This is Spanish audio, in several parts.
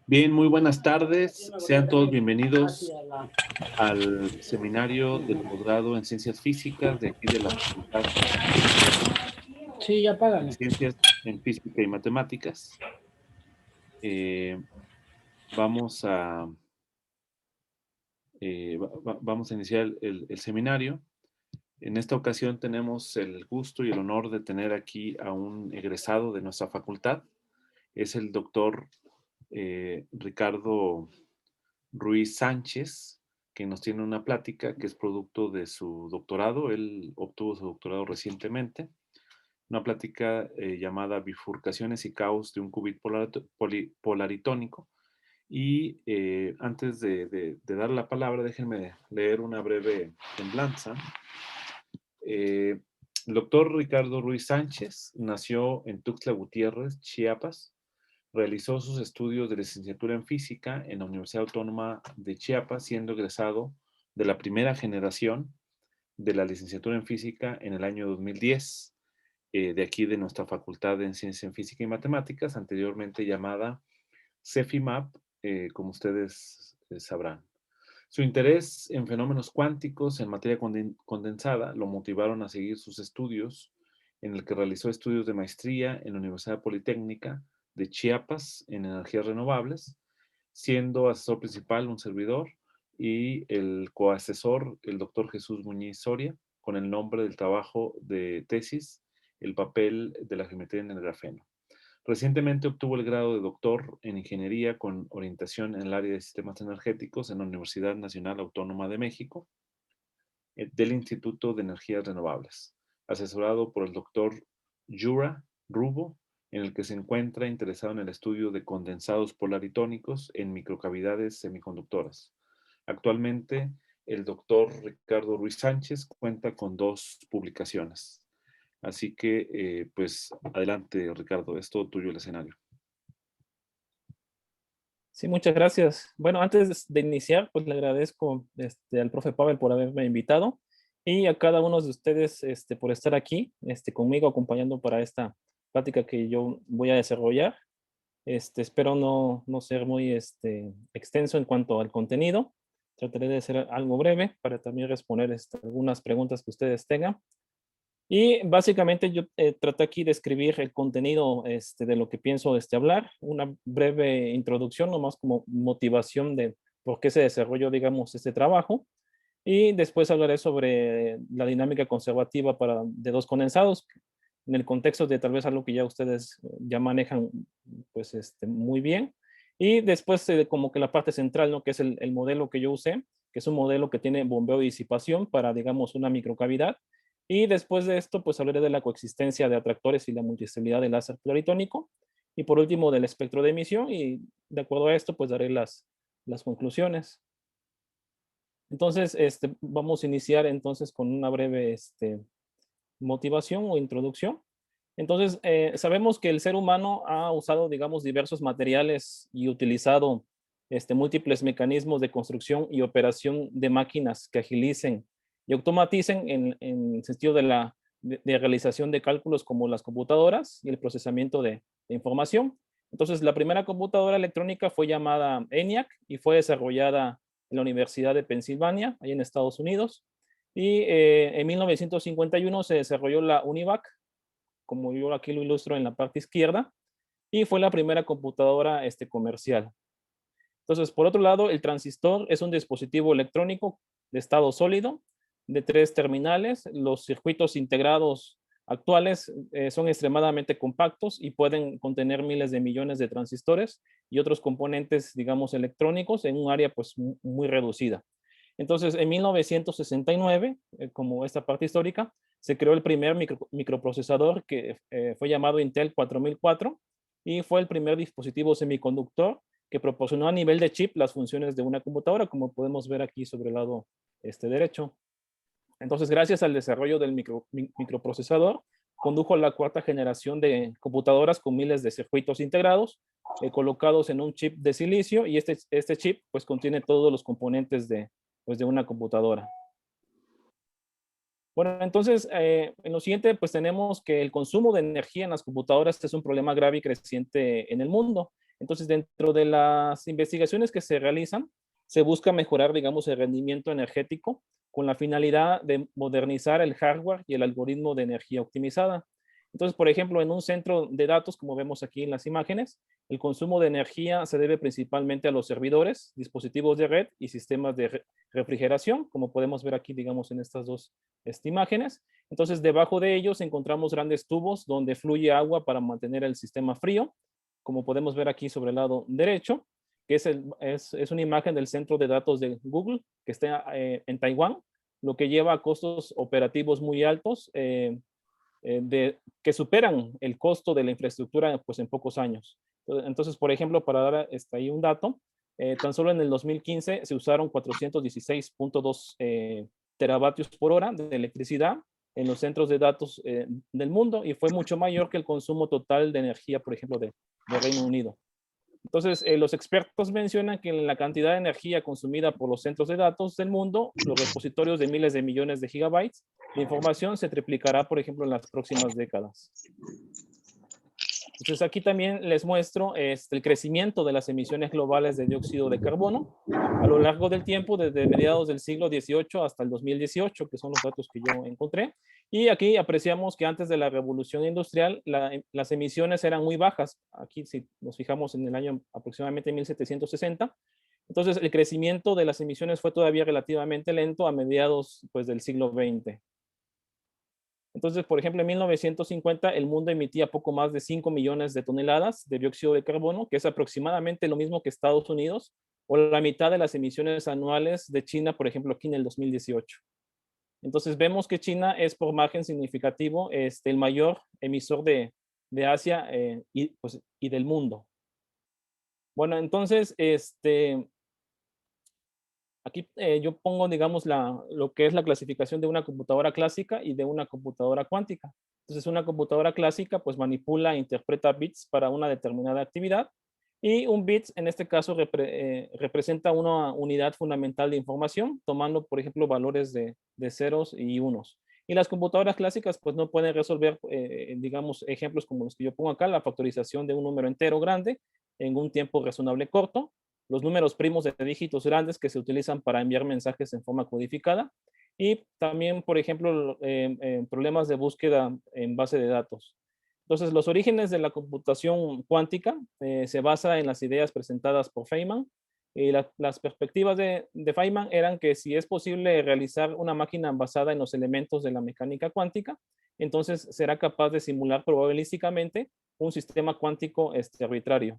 Bien, muy buenas tardes. Sean todos bienvenidos al seminario del posgrado en Ciencias Físicas de aquí de la Facultad Sí, ya de págale. Ciencias en Física y Matemáticas. Eh, vamos a, vamos a iniciar el seminario. En esta ocasión tenemos el gusto y el honor de tener aquí a un egresado de nuestra facultad. Es el doctor Ricardo Ruiz Sánchez, que nos tiene una plática que es producto de su doctorado. Él obtuvo su doctorado recientemente. Una plática llamada Bifurcaciones y caos de un qubit polaritónico. Y antes de dar la palabra, déjenme leer una breve semblanza. El doctor Ricardo Ruiz Sánchez nació en Tuxtla Gutiérrez, Chiapas. Realizó sus estudios de licenciatura en física en la Universidad Autónoma de Chiapas, siendo egresado de la primera generación de la licenciatura en física en el año 2010, de aquí de nuestra Facultad en Ciencias en Física y Matemáticas, anteriormente llamada CEFIMAP, como ustedes sabrán. Su interés en fenómenos cuánticos en materia condensada lo motivaron a seguir sus estudios, en el que realizó estudios de maestría en la Universidad Politécnica de Chiapas en energías renovables, siendo asesor principal un servidor y el coasesor el doctor Jesús Muñiz Soria, con el nombre del trabajo de tesis, el papel de la geometría en el grafeno. Recientemente obtuvo el grado de doctor en ingeniería con orientación en el área de sistemas energéticos en la Universidad Nacional Autónoma de México, del Instituto de Energías Renovables, asesorado por el doctor Yura Rubo, en el que se encuentra interesado en el estudio de condensados polaritónicos en microcavidades semiconductoras. Actualmente, el doctor Ricardo Ruiz Sánchez cuenta con 2 publicaciones. Así que, pues, adelante, Ricardo, es todo tuyo el escenario. Sí, muchas gracias. Bueno, antes de iniciar, pues le agradezco al profe Pavel por haberme invitado y a cada uno de ustedes por estar aquí conmigo acompañando para esta plática que yo voy a desarrollar. Espero no ser muy extenso en cuanto al contenido. Trataré de ser algo breve para también responder algunas preguntas que ustedes tengan. Y básicamente yo traté aquí de escribir el contenido de lo que pienso hablar, una breve introducción, nomás como motivación de por qué se desarrolló, digamos, este trabajo. Y después hablaré sobre la dinámica conservativa de dos condensados, en el contexto de tal vez algo que ya ustedes ya manejan pues muy bien. Y después como que la parte central, ¿no? Que es el modelo que yo usé, que es un modelo que tiene bombeo y disipación para, digamos, una microcavidad. Y después de esto, pues hablaré de la coexistencia de atractores y la multiestabilidad del láser polaritónico. Y por último, del espectro de emisión. Y de acuerdo a esto, pues daré las conclusiones. Entonces, vamos a iniciar entonces con una breve motivación o introducción. Entonces, sabemos que el ser humano ha usado, digamos, diversos materiales y utilizado múltiples mecanismos de construcción y operación de máquinas que agilicen y automaticen en el sentido de realización de cálculos como las computadoras y el procesamiento de información. Entonces, la primera computadora electrónica fue llamada ENIAC y fue desarrollada en la Universidad de Pensilvania, ahí en Estados Unidos. Y en 1951 se desarrolló la UNIVAC, como yo aquí lo ilustro en la parte izquierda, y fue la primera computadora comercial. Entonces, por otro lado, el transistor es un dispositivo electrónico de estado sólido de 3 terminales. Los circuitos integrados actuales son extremadamente compactos y pueden contener miles de millones de transistores y otros componentes, digamos, electrónicos en un área pues muy reducida. Entonces, en 1969, como esta parte histórica, se creó el primer microprocesador que fue llamado Intel 4004 y fue el primer dispositivo semiconductor que proporcionó a nivel de chip las funciones de una computadora, como podemos ver aquí sobre el lado derecho. Entonces, gracias al desarrollo del microprocesador, condujo a la cuarta generación de computadoras con miles de circuitos integrados colocados en un chip de silicio y este chip pues contiene todos los componentes de una computadora. Bueno, entonces, en lo siguiente, pues tenemos que el consumo de energía en las computadoras es un problema grave y creciente en el mundo. Entonces, dentro de las investigaciones que se realizan, se busca mejorar, digamos, el rendimiento energético con la finalidad de modernizar el hardware y el algoritmo de energía optimizada. Entonces, por ejemplo, en un centro de datos, como vemos aquí en las imágenes, el consumo de energía se debe principalmente a los servidores, dispositivos de red y sistemas de refrigeración, como podemos ver aquí, digamos, en estas dos imágenes. Entonces, debajo de ellos encontramos grandes tubos donde fluye agua para mantener el sistema frío, como podemos ver aquí sobre el lado derecho, que es una imagen del centro de datos de Google, que está en Taiwán, lo que lleva a costos operativos muy altos, que superan el costo de la infraestructura pues, en pocos años. Entonces, por ejemplo, para dar ahí un dato, tan solo en el 2015 se usaron 416.2 teravatios por hora de electricidad en los centros de datos del mundo y fue mucho mayor que el consumo total de energía, por ejemplo, de Reino Unido. Entonces, los expertos mencionan que la cantidad de energía consumida por los centros de datos del mundo, los repositorios de miles de millones de gigabytes de información, se triplicará, por ejemplo, en las próximas décadas. Entonces, aquí también les muestro el crecimiento de las emisiones globales de dióxido de carbono a lo largo del tiempo, desde mediados del siglo XVIII hasta el 2018, que son los datos que yo encontré. Y aquí apreciamos que antes de la revolución industrial, las emisiones eran muy bajas. Aquí, si nos fijamos en el año aproximadamente 1760, entonces el crecimiento de las emisiones fue todavía relativamente lento a mediados pues, del siglo XX. Entonces, por ejemplo, en 1950 el mundo emitía poco más de 5 millones de toneladas de dióxido de carbono, que es aproximadamente lo mismo que Estados Unidos, o la mitad de las emisiones anuales de China, por ejemplo, aquí en el 2018. Entonces, vemos que China es por margen significativo el mayor emisor de Asia y del mundo. Bueno, entonces, aquí yo pongo, digamos, lo que es la clasificación de una computadora clásica y de una computadora cuántica. Entonces, una computadora clásica, pues manipula e interpreta bits para una determinada actividad. Y un bit, en este caso, representa una unidad fundamental de información, tomando, por ejemplo, valores de ceros y unos. Y las computadoras clásicas, pues no pueden resolver, digamos, ejemplos como los que yo pongo acá, la factorización de un número entero grande en un tiempo razonable corto, los números primos de dígitos grandes que se utilizan para enviar mensajes en forma codificada y también, por ejemplo, problemas de búsqueda en base de datos. Entonces, los orígenes de la computación cuántica se basa en las ideas presentadas por Feynman. Y las perspectivas de Feynman eran que si es posible realizar una máquina basada en los elementos de la mecánica cuántica, entonces será capaz de simular probabilísticamente un sistema cuántico arbitrario.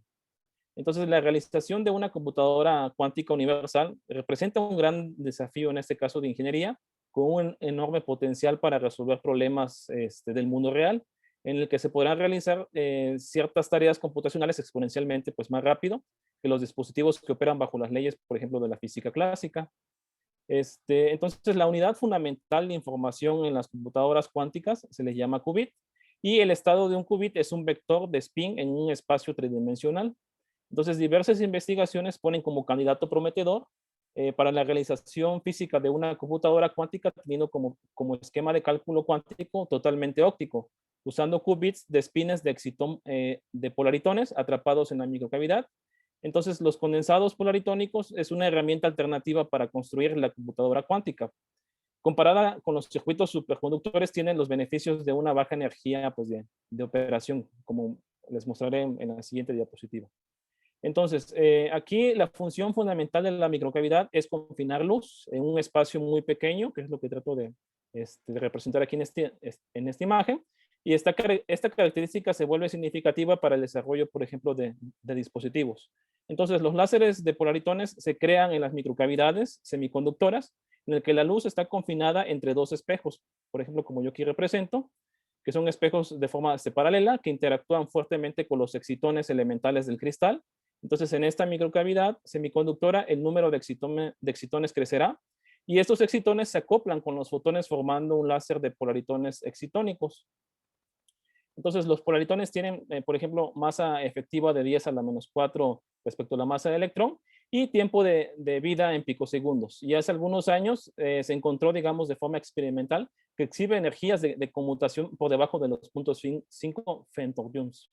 Entonces, la realización de una computadora cuántica universal representa un gran desafío, en este caso de ingeniería, con un enorme potencial para resolver problemas del mundo real, en el que se podrán realizar ciertas tareas computacionales exponencialmente pues, más rápido que los dispositivos que operan bajo las leyes, por ejemplo, de la física clásica. Entonces, la unidad fundamental de información en las computadoras cuánticas se les llama qubit, y el estado de un qubit es un vector de spin en un espacio tridimensional. Entonces, diversas investigaciones ponen como candidato prometedor para la realización física de una computadora cuántica teniendo como esquema de cálculo cuántico totalmente óptico, usando qubits de spines de polaritones atrapados en la microcavidad. Entonces, los condensados polaritónicos es una herramienta alternativa para construir la computadora cuántica. Comparada con los circuitos superconductores, tienen los beneficios de una baja energía pues, de operación, como les mostraré en la siguiente diapositiva. Entonces, aquí la función fundamental de la microcavidad es confinar luz en un espacio muy pequeño, que es lo que trato de representar aquí en esta imagen. Y esta característica se vuelve significativa para el desarrollo, por ejemplo, de dispositivos. Entonces, los láseres de polaritones se crean en las microcavidades semiconductoras, en el que la luz está confinada entre dos espejos, por ejemplo, como yo aquí represento, que son espejos de forma paralela, que interactúan fuertemente con los excitones elementales del cristal. Entonces, en esta microcavidad semiconductora, el número de excitones crecerá y estos excitones se acoplan con los fotones formando un láser de polaritones excitónicos. Entonces, los polaritones tienen, por ejemplo, masa efectiva de 10 a la menos 4 respecto a la masa del electrón y tiempo de vida en picosegundos. Y hace algunos años se encontró, digamos, de forma experimental que exhibe energías de conmutación por debajo de los 0.5 femtojoules.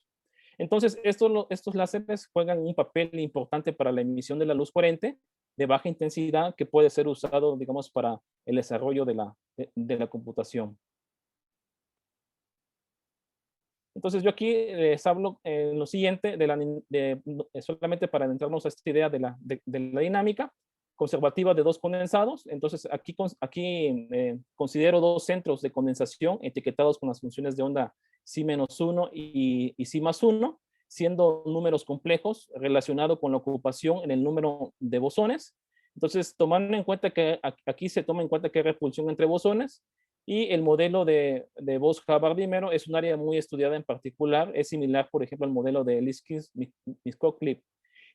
Entonces, estos láseres juegan un papel importante para la emisión de la luz coherente de baja intensidad que puede ser usado, digamos, para el desarrollo de la computación. Entonces, yo aquí les hablo en lo siguiente, solamente para adentrarnos a esta idea de la dinámica conservativa de dos condensados. Entonces, aquí considero dos centros de condensación etiquetados con las funciones de onda psi-1 y psi+1, siendo números complejos relacionados con la ocupación en el número de bosones. Entonces, tomando en cuenta que aquí se toma en cuenta que hay repulsión entre bosones, y el modelo de Bose-Hubbard-Dimero es un área muy estudiada en particular, es similar, por ejemplo, al modelo de Liskins-Miskov-Clip.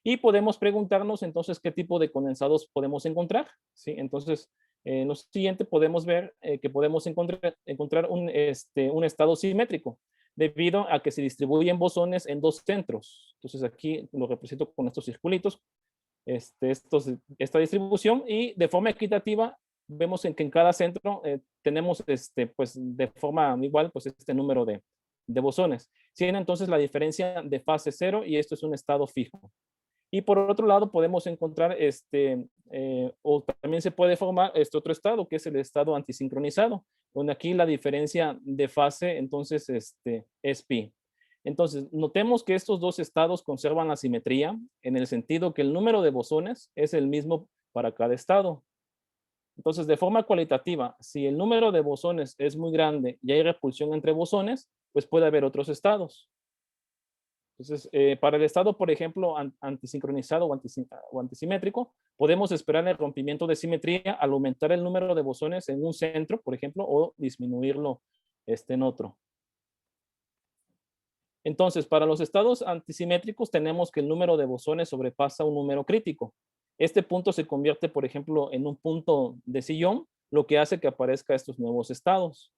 Y podemos preguntarnos entonces qué tipo de condensados podemos encontrar, ¿sí? Entonces, en lo siguiente podemos ver que podemos encontrar un estado simétrico, debido a que se distribuyen bosones en dos centros. Entonces, aquí lo represento con estos circulitos, esta distribución, y de forma equitativa vemos que en cada centro tenemos pues de forma igual pues este número de bosones. Tiene entonces la diferencia de fase cero y esto es un estado fijo. Y por otro lado podemos encontrar o también se puede formar este otro estado que es el estado antisincronizado, donde aquí la diferencia de fase entonces es pi. Entonces, notemos que estos dos estados conservan la simetría en el sentido que el número de bosones es el mismo para cada estado. Entonces, de forma cualitativa, si el número de bosones es muy grande y hay repulsión entre bosones, pues puede haber otros estados. Entonces, para el estado, por ejemplo, antisincronizado o antisimétrico, podemos esperar el rompimiento de simetría al aumentar el número de bosones en un centro, por ejemplo, o disminuirlo en otro. Entonces, para los estados antisimétricos tenemos que el número de bosones sobrepasa un número crítico. Este punto se convierte, por ejemplo, en un punto de sillón, lo que hace que aparezcan estos nuevos estados.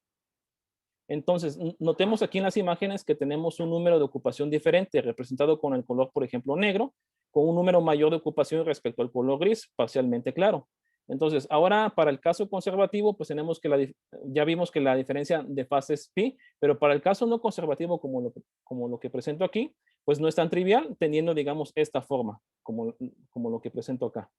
Entonces, notemos aquí en las imágenes que tenemos un número de ocupación diferente, representado con el color, por ejemplo, negro, con un número mayor de ocupación respecto al color gris, parcialmente claro. Entonces, ahora para el caso conservativo, pues tenemos que ya vimos que la diferencia de fase es pi, pero para el caso no conservativo, como lo que presento aquí, pues no es tan trivial, teniendo, digamos, esta forma, como lo que presento acá.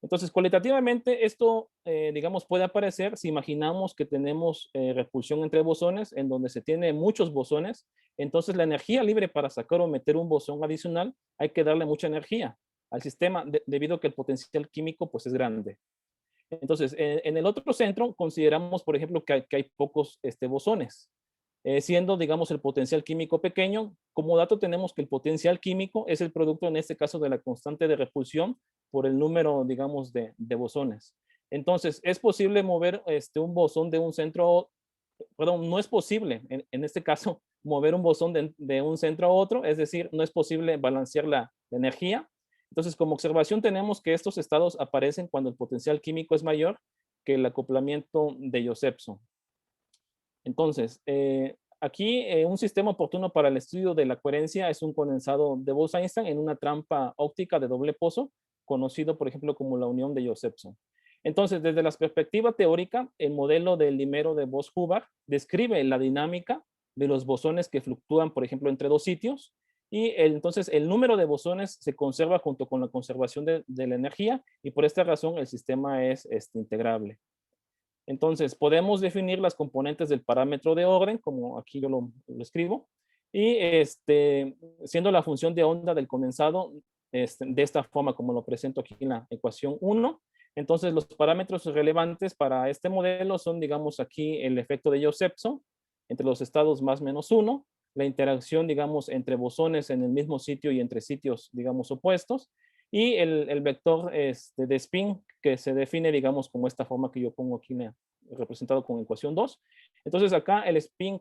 Entonces, cualitativamente, esto, digamos, puede aparecer si imaginamos que tenemos repulsión entre bosones, en donde se tiene muchos bosones. Entonces, la energía libre para sacar o meter un bosón adicional, hay que darle mucha energía al sistema, debido a que el potencial químico, pues, es grande. Entonces, en el otro centro, consideramos, por ejemplo, que hay pocos bosones. Siendo, digamos, el potencial químico pequeño. Como dato tenemos que el potencial químico es el producto, en este caso, de la constante de repulsión por el número, digamos, de bosones. Entonces, es posible mover un bosón de un centro, perdón, no es posible, en este caso, mover un bosón de un centro a otro, es decir, no es posible balancear la energía. Entonces, como observación tenemos que estos estados aparecen cuando el potencial químico es mayor que el acoplamiento de Josephson. Entonces, aquí un sistema oportuno para el estudio de la coherencia es un condensado de Bose-Einstein en una trampa óptica de doble pozo, conocido, por ejemplo, como la unión de Josephson. Entonces, desde la perspectiva teórica, el modelo del dimero de Bose-Hubbard describe la dinámica de los bosones que fluctúan, por ejemplo, entre dos sitios, y entonces el número de bosones se conserva junto con la conservación de la energía, y por esta razón el sistema es integrable. Entonces, podemos definir las componentes del parámetro de orden, como aquí yo lo escribo, y siendo la función de onda del condensado de esta forma, como lo presento aquí en la ecuación 1. Entonces, los parámetros relevantes para este modelo son, digamos, aquí el efecto de Josephson entre los estados más menos 1, la interacción, digamos, entre bosones en el mismo sitio y entre sitios, digamos, opuestos, y el vector de spin que se define, digamos, como esta forma que yo pongo aquí representado con ecuación 2. Entonces acá el spin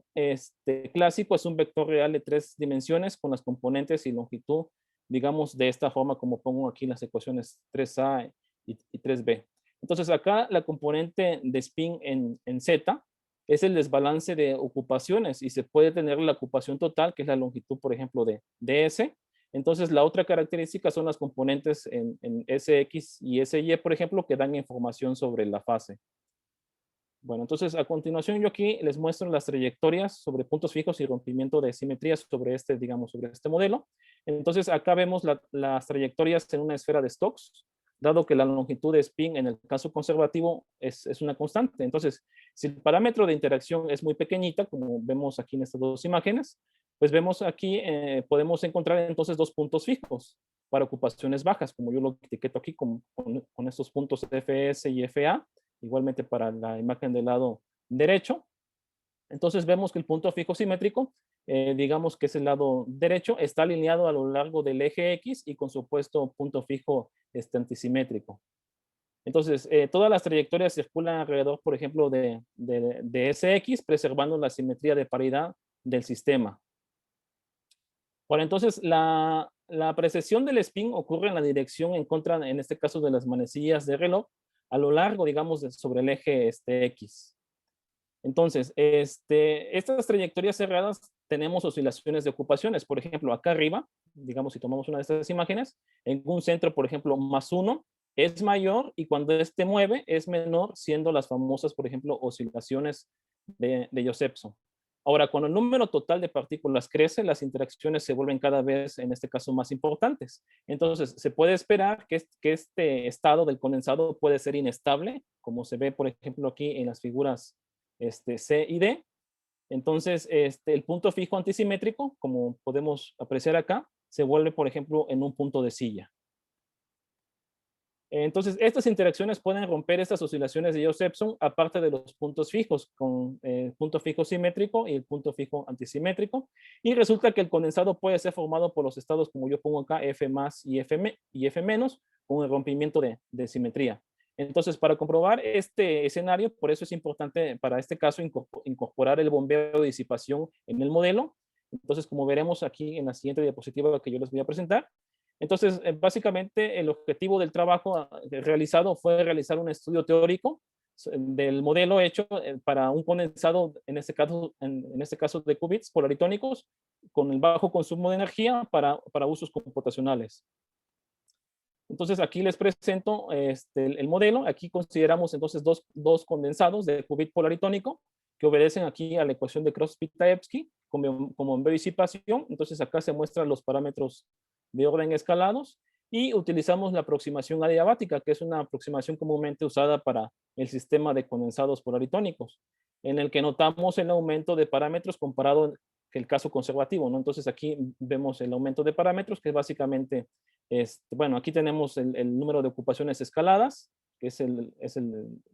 clásico es un vector real de 3 dimensiones con las componentes y longitud, digamos, de esta forma como pongo aquí las ecuaciones 3a y 3b. Entonces acá la componente de spin en z es el desbalance de ocupaciones y se puede tener la ocupación total, que es la longitud, por ejemplo, de S. Entonces, la otra característica son las componentes en SX y SY, por ejemplo, que dan información sobre la fase. Bueno, entonces a continuación yo aquí les muestro las trayectorias sobre puntos fijos y rompimiento de simetría sobre este, digamos, sobre este modelo. Entonces acá vemos las trayectorias en una esfera de Stokes, dado que la longitud de spin en el caso conservativo es una constante. Entonces, si el parámetro de interacción es muy pequeñita, como vemos aquí en estas dos imágenes, pues vemos aquí, podemos encontrar entonces dos puntos fijos para ocupaciones bajas, como yo lo etiqueto aquí con estos puntos FS y FA, igualmente para la imagen del lado derecho. Entonces vemos que el punto fijo simétrico, digamos que es el lado derecho, está alineado a lo largo del eje X y con su opuesto punto fijo antisimétrico. Entonces, todas las trayectorias circulan alrededor, por ejemplo, de SX, preservando la simetría de paridad del sistema. Bueno, entonces la precesión del spin ocurre en la dirección en contra, en este caso, de las manecillas de reloj, a lo largo, digamos, sobre el eje X. Entonces, estas trayectorias cerradas tenemos oscilaciones de ocupaciones. Por ejemplo, acá arriba, digamos, si tomamos una de estas imágenes, en un centro, por ejemplo, +1 es mayor y cuando este mueve es menor, siendo las famosas, por ejemplo, oscilaciones de Josephson. Ahora, cuando el número total de partículas crece, las interacciones se vuelven cada vez, en este caso, más importantes. Entonces, se puede esperar que este estado del condensado puede ser inestable, como se ve, por ejemplo, aquí en las figuras C y D. Entonces, el punto fijo antisimétrico, como podemos apreciar acá, se vuelve, por ejemplo, en un punto de silla. Entonces, estas interacciones pueden romper estas oscilaciones de Josephson, aparte de los puntos fijos, con el punto fijo simétrico y el punto fijo antisimétrico. Y resulta que el condensado puede ser formado por los estados, como yo pongo acá, F más y F menos, con el rompimiento de simetría. Entonces, para comprobar este escenario, por eso es importante para este caso incorporar el bombeo de disipación en el modelo. Entonces, como veremos aquí en la siguiente diapositiva que yo les voy a presentar, entonces, básicamente, el objetivo del trabajo realizado fue realizar un estudio teórico del modelo hecho para un condensado, en este caso de qubits polaritónicos, con el bajo consumo de energía para usos computacionales. Entonces, aquí les presento el modelo. Aquí consideramos entonces dos condensados de qubit polaritónico que obedecen aquí a la ecuación de Crosby-Taevsky como bombeo de disipación. Entonces, acá se muestran los parámetros de orden escalados y utilizamos la aproximación adiabática, que es una aproximación comúnmente usada para el sistema de condensados polaritónicos, en el que notamos el aumento de parámetros comparado que el caso conservativo, ¿no? Entonces aquí vemos el aumento de parámetros, que es básicamente, bueno, aquí tenemos el número de ocupaciones escaladas, que es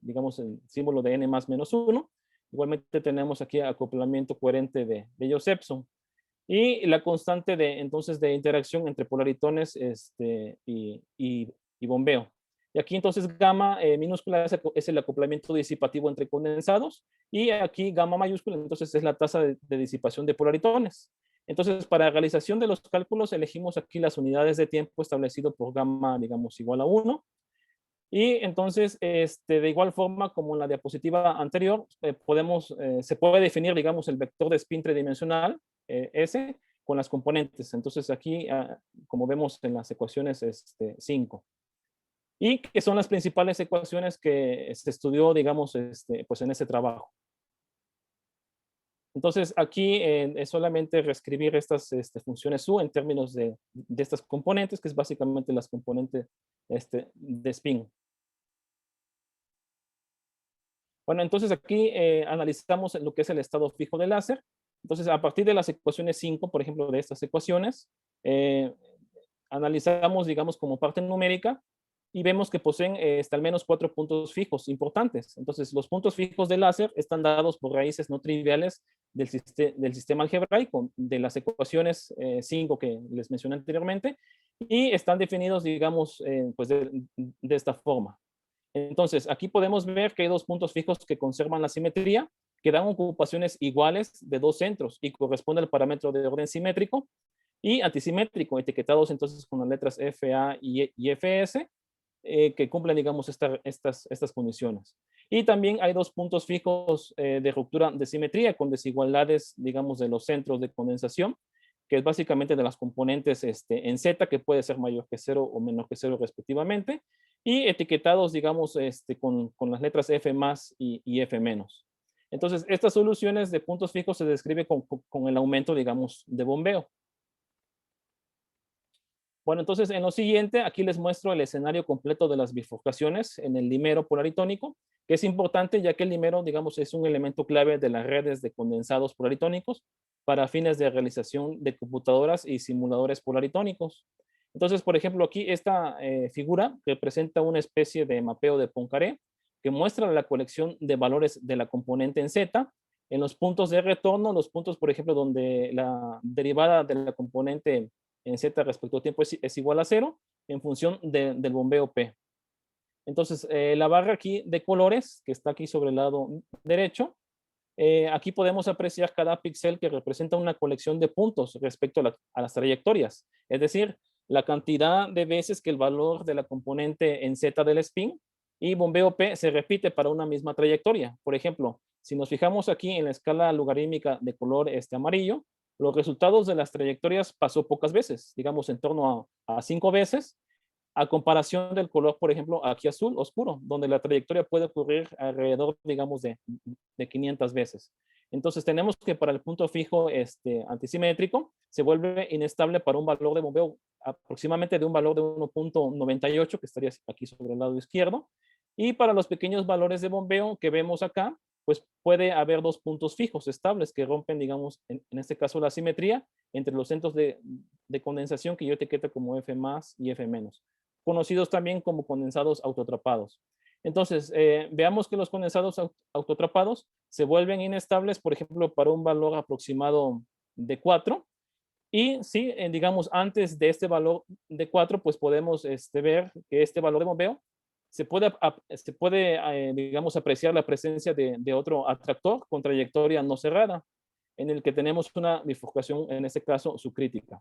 digamos, el símbolo de n más menos 1. Igualmente tenemos aquí acoplamiento coherente de Josephson. Y la constante entonces de interacción entre polaritones y bombeo. Y aquí entonces gamma minúscula es el acoplamiento disipativo entre condensados y aquí gamma mayúscula entonces es la tasa de disipación de polaritones. Entonces para la realización de los cálculos elegimos aquí las unidades de tiempo establecido por gamma, digamos, igual a 1. Y entonces, de igual forma como en la diapositiva anterior, se puede definir, digamos, el vector de spin tridimensional, S, con las componentes. Entonces aquí, como vemos en las ecuaciones 5. Y que son las principales ecuaciones que se estudió, digamos, pues en ese trabajo. Entonces aquí es solamente reescribir estas funciones U en términos de estas componentes, que es básicamente las componentes de spin. Bueno, entonces aquí analizamos lo que es el estado fijo del láser. Entonces, a partir de las ecuaciones 5, por ejemplo, de estas ecuaciones, analizamos, digamos, como parte numérica y vemos que poseen al menos 4 puntos fijos importantes. Entonces, los puntos fijos del láser están dados por raíces no triviales del sistema algebraico, de las ecuaciones 5 que les mencioné anteriormente, y están definidos, digamos, pues de esta forma. Entonces, aquí podemos ver que hay dos puntos fijos que conservan la simetría, que dan ocupaciones iguales de dos centros y corresponde al parámetro de orden simétrico y antisimétrico, etiquetados entonces con las letras FA y FS, que cumplen, digamos, estas condiciones. Y también hay dos puntos fijos de ruptura de simetría con desigualdades, digamos, de los centros de condensación, que es básicamente de las componentes en Z, que puede ser mayor que 0 o menor que 0 respectivamente, y etiquetados, digamos, con las letras F más y F menos. Entonces, estas soluciones de puntos fijos se describe con el aumento, digamos, de bombeo. Bueno, entonces en lo siguiente, aquí les muestro el escenario completo de las bifurcaciones en el dimero polaritónico, que es importante ya que el dimero, digamos, es un elemento clave de las redes de condensados polaritónicos para fines de realización de computadoras y simuladores polaritónicos. Entonces, por ejemplo, aquí esta figura representa una especie de mapeo de Poincaré que muestra la colección de valores de la componente en Z en los puntos de retorno, los puntos, por ejemplo, donde la derivada de la componente en Z respecto al tiempo es igual a 0 en función del bombeo P. Entonces, la barra aquí de colores, que está aquí sobre el lado derecho, aquí podemos apreciar cada píxel que representa una colección de puntos respecto a las trayectorias. Es decir, la cantidad de veces que el valor de la componente en Z del spin y bombeo P se repite para una misma trayectoria. Por ejemplo, si nos fijamos aquí en la escala logarítmica de color amarillo, los resultados de las trayectorias pasó pocas veces, digamos en torno a 5 veces, a comparación del color, por ejemplo, aquí azul oscuro, donde la trayectoria puede ocurrir alrededor, digamos, de 500 veces. Entonces tenemos que para el punto fijo antisimétrico se vuelve inestable para un valor de bombeo aproximadamente de un valor de 1.98, que estaría aquí sobre el lado izquierdo. Y para los pequeños valores de bombeo que vemos acá, pues puede haber dos puntos fijos estables que rompen, digamos, en este caso la simetría entre los centros de condensación que yo etiqueto como F más y F menos, conocidos también como condensados autoatrapados. Entonces, veamos que los condensados autoatrapados se vuelven inestables, por ejemplo, para un valor aproximado de 4. Y si, digamos, antes de este valor de 4, pues podemos ver que este valor de bombeo se puede digamos, apreciar la presencia de otro atractor con trayectoria no cerrada, en el que tenemos una bifurcación, en este caso, subcrítica.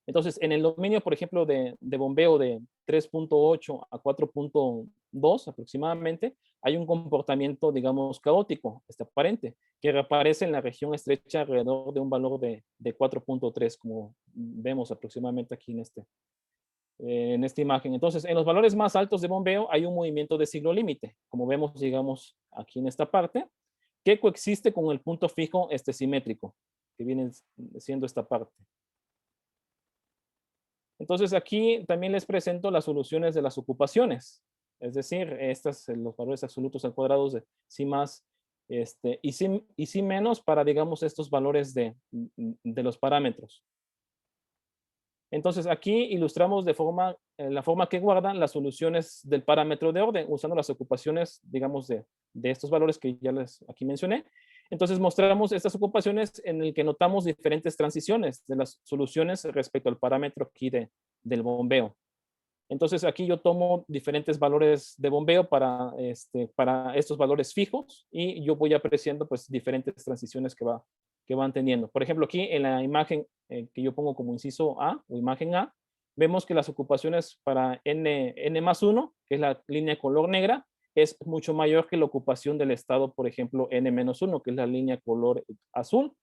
Entonces, en el dominio, por ejemplo, de bombeo de 3.8 a 4.2 aproximadamente, hay un comportamiento, digamos, caótico, aparente, que reaparece en la región estrecha alrededor de un valor de 4.3, como vemos aproximadamente aquí en esta imagen. Entonces, en los valores más altos de bombeo hay un movimiento de siglo límite, como vemos, digamos, aquí en esta parte, que coexiste con el punto fijo simétrico, que viene siendo esta parte. Entonces, aquí también les presento las soluciones de las ocupaciones, es decir, los valores absolutos al cuadrado de sí más y sí menos para, digamos, estos valores de los parámetros. Entonces, aquí ilustramos la forma que guardan las soluciones del parámetro de orden, usando las ocupaciones, digamos, de estos valores que ya les aquí mencioné. Entonces, mostramos estas ocupaciones en el que notamos diferentes transiciones de las soluciones respecto al parámetro aquí del bombeo. Entonces, aquí yo tomo diferentes valores de bombeo para estos valores fijos y yo voy apreciando pues diferentes transiciones que van teniendo. Por ejemplo, aquí en la imagen que yo pongo como inciso A o imagen A, vemos que las ocupaciones para n más 1, que es la línea color negra, es mucho mayor que la ocupación del estado, por ejemplo, n menos 1, que es la línea color azul.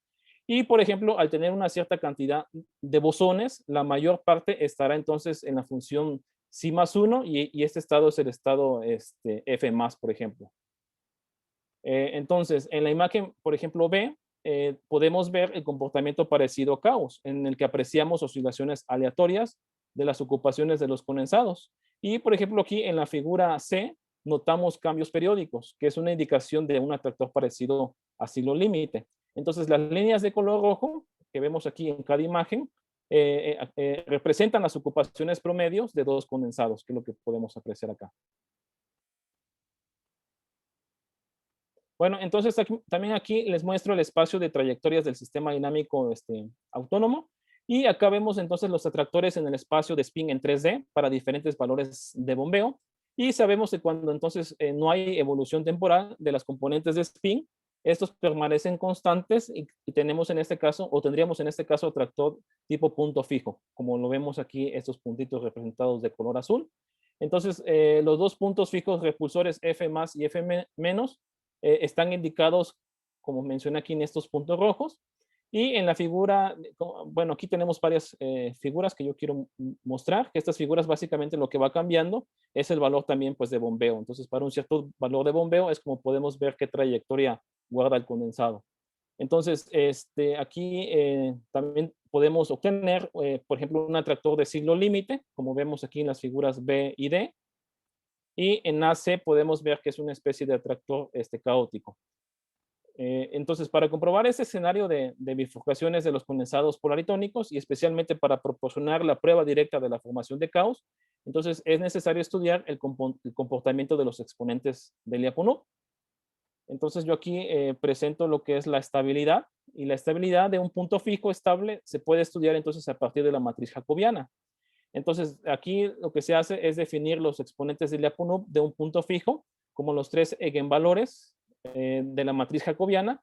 Y, por ejemplo, al tener una cierta cantidad de bosones, la mayor parte estará entonces en la función sí más 1 y este estado es el estado F más, por ejemplo. Entonces, en la imagen, por ejemplo, B, podemos ver el comportamiento parecido a caos, en el que apreciamos oscilaciones aleatorias de las ocupaciones de los condensados. Y, por ejemplo, aquí en la figura C, notamos cambios periódicos, que es una indicación de un atractor parecido a siglo límite. Entonces, las líneas de color rojo que vemos aquí en cada imagen representan las ocupaciones promedios de dos condensados, que es lo que podemos apreciar acá. Bueno, entonces también aquí les muestro el espacio de trayectorias del sistema dinámico autónomo. Y acá vemos entonces los atractores en el espacio de spin en 3D para diferentes valores de bombeo. Y sabemos que cuando entonces no hay evolución temporal de las componentes de spin, estos permanecen constantes y tenemos en este caso, o tendríamos en este caso, atractor tipo punto fijo, como lo vemos aquí, estos puntitos representados de color azul. Entonces, los dos puntos fijos repulsores F más y F menos están indicados, como mencioné aquí, en estos puntos rojos. Y en la figura, bueno, aquí tenemos varias figuras que yo quiero mostrar, que estas figuras básicamente lo que va cambiando es el valor también pues de bombeo. Entonces, para un cierto valor de bombeo es como podemos ver qué trayectoria guarda el condensado. Entonces, aquí también podemos obtener, por ejemplo, un atractor de siglo límite, como vemos aquí en las figuras B y D. Y en AC podemos ver que es una especie de atractor caótico. Entonces, para comprobar ese escenario de bifurcaciones de los condensados polaritónicos y especialmente para proporcionar la prueba directa de la formación de caos, entonces es necesario estudiar el comportamiento de los exponentes de Lyapunov. Entonces yo aquí presento lo que es la estabilidad, y la estabilidad de un punto fijo estable se puede estudiar entonces a partir de la matriz jacobiana. Entonces aquí lo que se hace es definir los exponentes de Lyapunov de un punto fijo como los 3 eigenvalores de la matriz jacobiana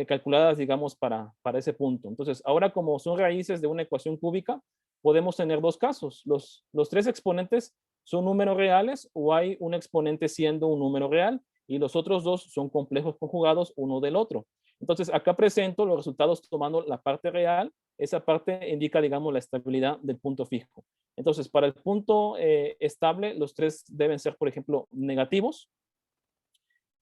calculadas, digamos, para ese punto. Entonces, ahora como son raíces de una ecuación cúbica, podemos tener dos casos. Los 3 exponentes son números reales o hay un exponente siendo un número real y los otros 2 son complejos conjugados uno del otro. Entonces, acá presento los resultados tomando la parte real. Esa parte indica, digamos, la estabilidad del punto fijo. Entonces, para el punto estable, los 3 deben ser, por ejemplo, negativos.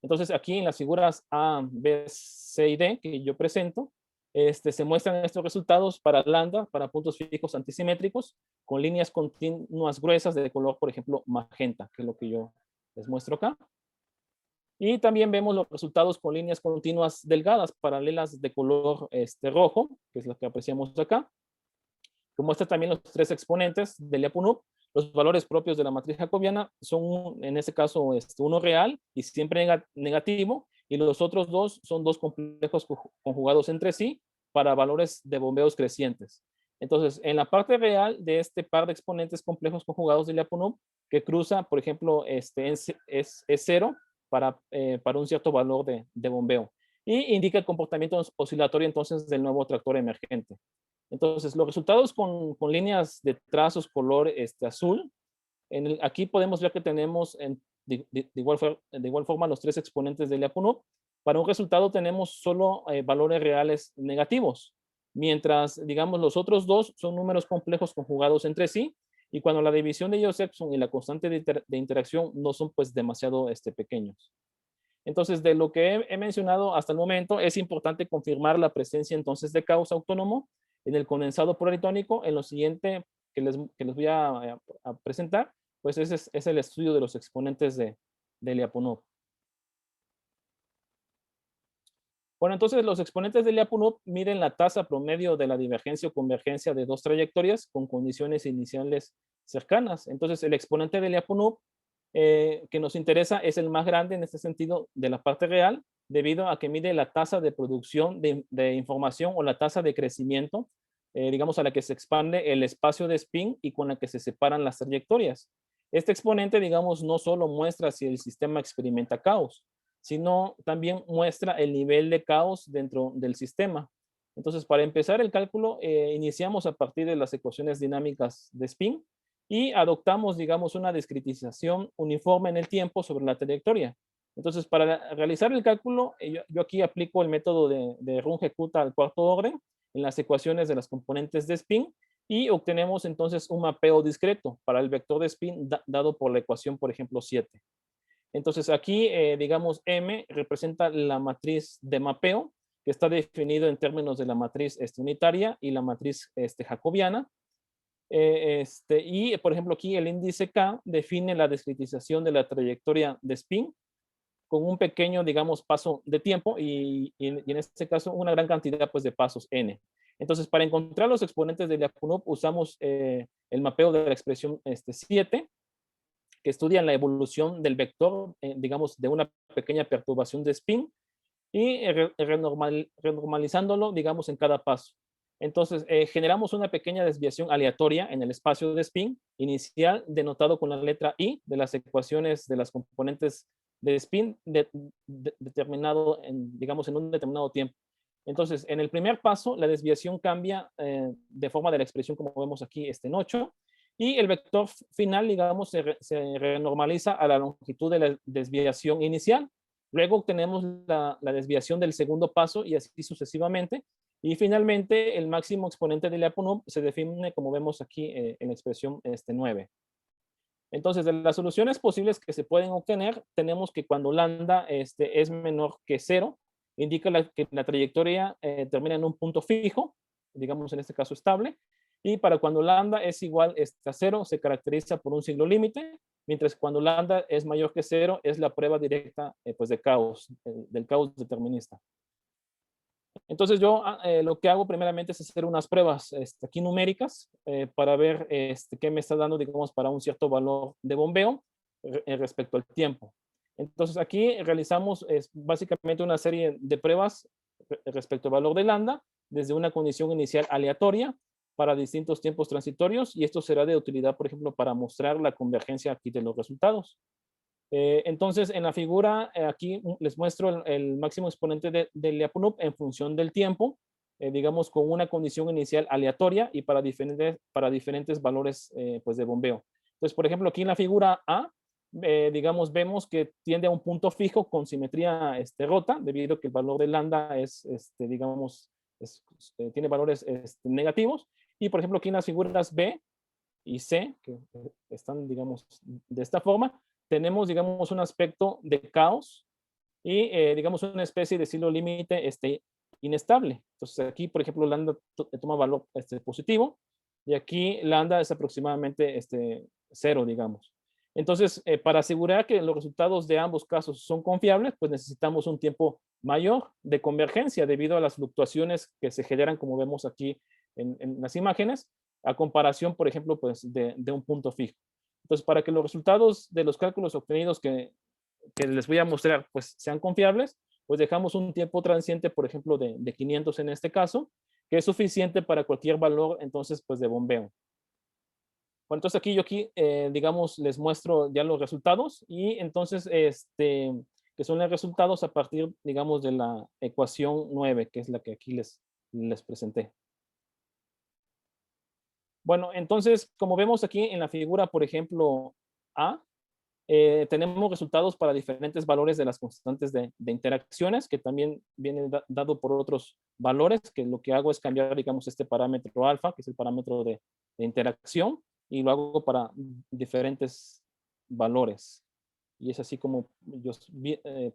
Entonces, aquí en las figuras A, B, C y D que yo presento, se muestran estos resultados para lambda, para puntos fijos antisimétricos, con líneas continuas gruesas de color, por ejemplo, magenta, que es lo que yo les muestro acá. Y también vemos los resultados con líneas continuas delgadas, paralelas de color rojo, que es lo que apreciamos acá, que muestra también los 3 exponentes de Lyapunov. Los valores propios de la matriz jacobiana son, en este caso, uno real y siempre negativo, y los otros 2 son 2 complejos conjugados entre sí para valores de bombeos crecientes. Entonces, en la parte real de este par de exponentes complejos conjugados de Lyapunov, que cruza, por ejemplo, es 0 para un cierto valor de bombeo, y indica el comportamiento oscilatorio entonces del nuevo atractor emergente. Entonces, los resultados con líneas de trazos color azul, aquí podemos ver que tenemos de igual forma los 3 exponentes de Lyapunov. Para un resultado tenemos solo valores reales negativos, mientras, digamos, los otros 2 son números complejos conjugados entre sí, y cuando la división de Josephson y la constante de interacción no son pues demasiado pequeños. Entonces, de lo que he mencionado hasta el momento, es importante confirmar la presencia entonces de caos autónomo en el condensado polaritónico. En lo siguiente que les voy a presentar, pues ese es el estudio de los exponentes de Lyapunov. Bueno, entonces los exponentes de Lyapunov miden la tasa promedio de la divergencia o convergencia de 2 trayectorias con condiciones iniciales cercanas. Entonces, el exponente de Lyapunov que nos interesa es el más grande en este sentido de la parte real, debido a que mide la tasa de producción de información o la tasa de crecimiento, digamos, a la que se expande el espacio de spin y con la que se separan las trayectorias. Este exponente, digamos, no solo muestra si el sistema experimenta caos, sino también muestra el nivel de caos dentro del sistema. Entonces, para empezar el cálculo, iniciamos a partir de las ecuaciones dinámicas de spin y adoptamos, digamos, una discretización uniforme en el tiempo sobre la trayectoria. Entonces, para realizar el cálculo, yo aquí aplico el método de Runge-Kutta al cuarto orden en las ecuaciones de las componentes de spin y obtenemos entonces un mapeo discreto para el vector de spin dado por la ecuación, por ejemplo, 7. Entonces, aquí, digamos, M representa la matriz de mapeo, que está definido en términos de la matriz unitaria y la matriz jacobiana. Y, por ejemplo, aquí el índice K define la discretización de la trayectoria de spin con un pequeño, digamos, paso de tiempo y en este caso una gran cantidad pues, de pasos n. Entonces, para encontrar los exponentes de Lyapunov usamos el mapeo de la expresión 7, que estudia la evolución del vector, digamos, de una pequeña perturbación de spin y renormalizándolo, digamos, en cada paso. Entonces, generamos una pequeña desviación aleatoria en el espacio de spin inicial, denotado con la letra I de las ecuaciones de las componentes de spin determinado, digamos, en un determinado tiempo. Entonces, en el primer paso, la desviación cambia de forma de la expresión como vemos aquí en 8, y el vector final, digamos, se renormaliza a la longitud de la desviación inicial. Luego obtenemos la desviación del segundo paso y así sucesivamente. Y finalmente, el máximo exponente del Lyapunov se define como vemos aquí en la expresión 9. Entonces, de las soluciones posibles que se pueden obtener, tenemos que cuando lambda es menor que 0, indica que la trayectoria termina en un punto fijo, digamos en este caso estable, y para cuando lambda es igual a 0, se caracteriza por un siglo límite, mientras que cuando lambda es mayor que 0, es la prueba directa pues de caos, del caos determinista. Entonces yo lo que hago primeramente es hacer unas pruebas aquí numéricas para ver qué me está dando, digamos, para un cierto valor de bombeo respecto al tiempo. Entonces aquí realizamos básicamente una serie de pruebas respecto al valor de lambda desde una condición inicial aleatoria para distintos tiempos transitorios, y esto será de utilidad, por ejemplo, para mostrar la convergencia aquí de los resultados. Entonces, en la figura, aquí les muestro el máximo exponente del Lyapunov en función del tiempo, digamos, con una condición inicial aleatoria y para diferentes valores pues de bombeo. Entonces, por ejemplo, aquí en la figura A, digamos, vemos que tiende a un punto fijo con simetría rota, debido a que el valor de lambda es, digamos, tiene valores negativos. Y, por ejemplo, aquí en las figuras B y C, que están, digamos, de esta forma, tenemos, digamos, un aspecto de caos y, digamos, una especie de siglo límite inestable. Entonces, aquí, por ejemplo, lambda toma valor positivo y aquí lambda es aproximadamente 0, digamos. Entonces, para asegurar que los resultados de ambos casos son confiables, pues necesitamos un tiempo mayor de convergencia debido a las fluctuaciones que se generan, como vemos aquí en las imágenes, a comparación, por ejemplo, pues de un punto fijo. Entonces, para que los resultados de los cálculos obtenidos que les voy a mostrar pues sean confiables, pues dejamos un tiempo transiente, por ejemplo, de 500 en este caso, que es suficiente para cualquier valor, entonces, pues de bombeo. Bueno, entonces aquí, digamos, les muestro ya los resultados y entonces, que son los resultados a partir, digamos, de la ecuación 9, que es la que aquí les presenté. Bueno, entonces, como vemos aquí en la figura, por ejemplo, A, tenemos resultados para diferentes valores de las constantes de interacciones, que también viene dado por otros valores, que lo que hago es cambiar, digamos, este parámetro alfa, que es el parámetro de interacción, y lo hago para diferentes valores. Y es así como yo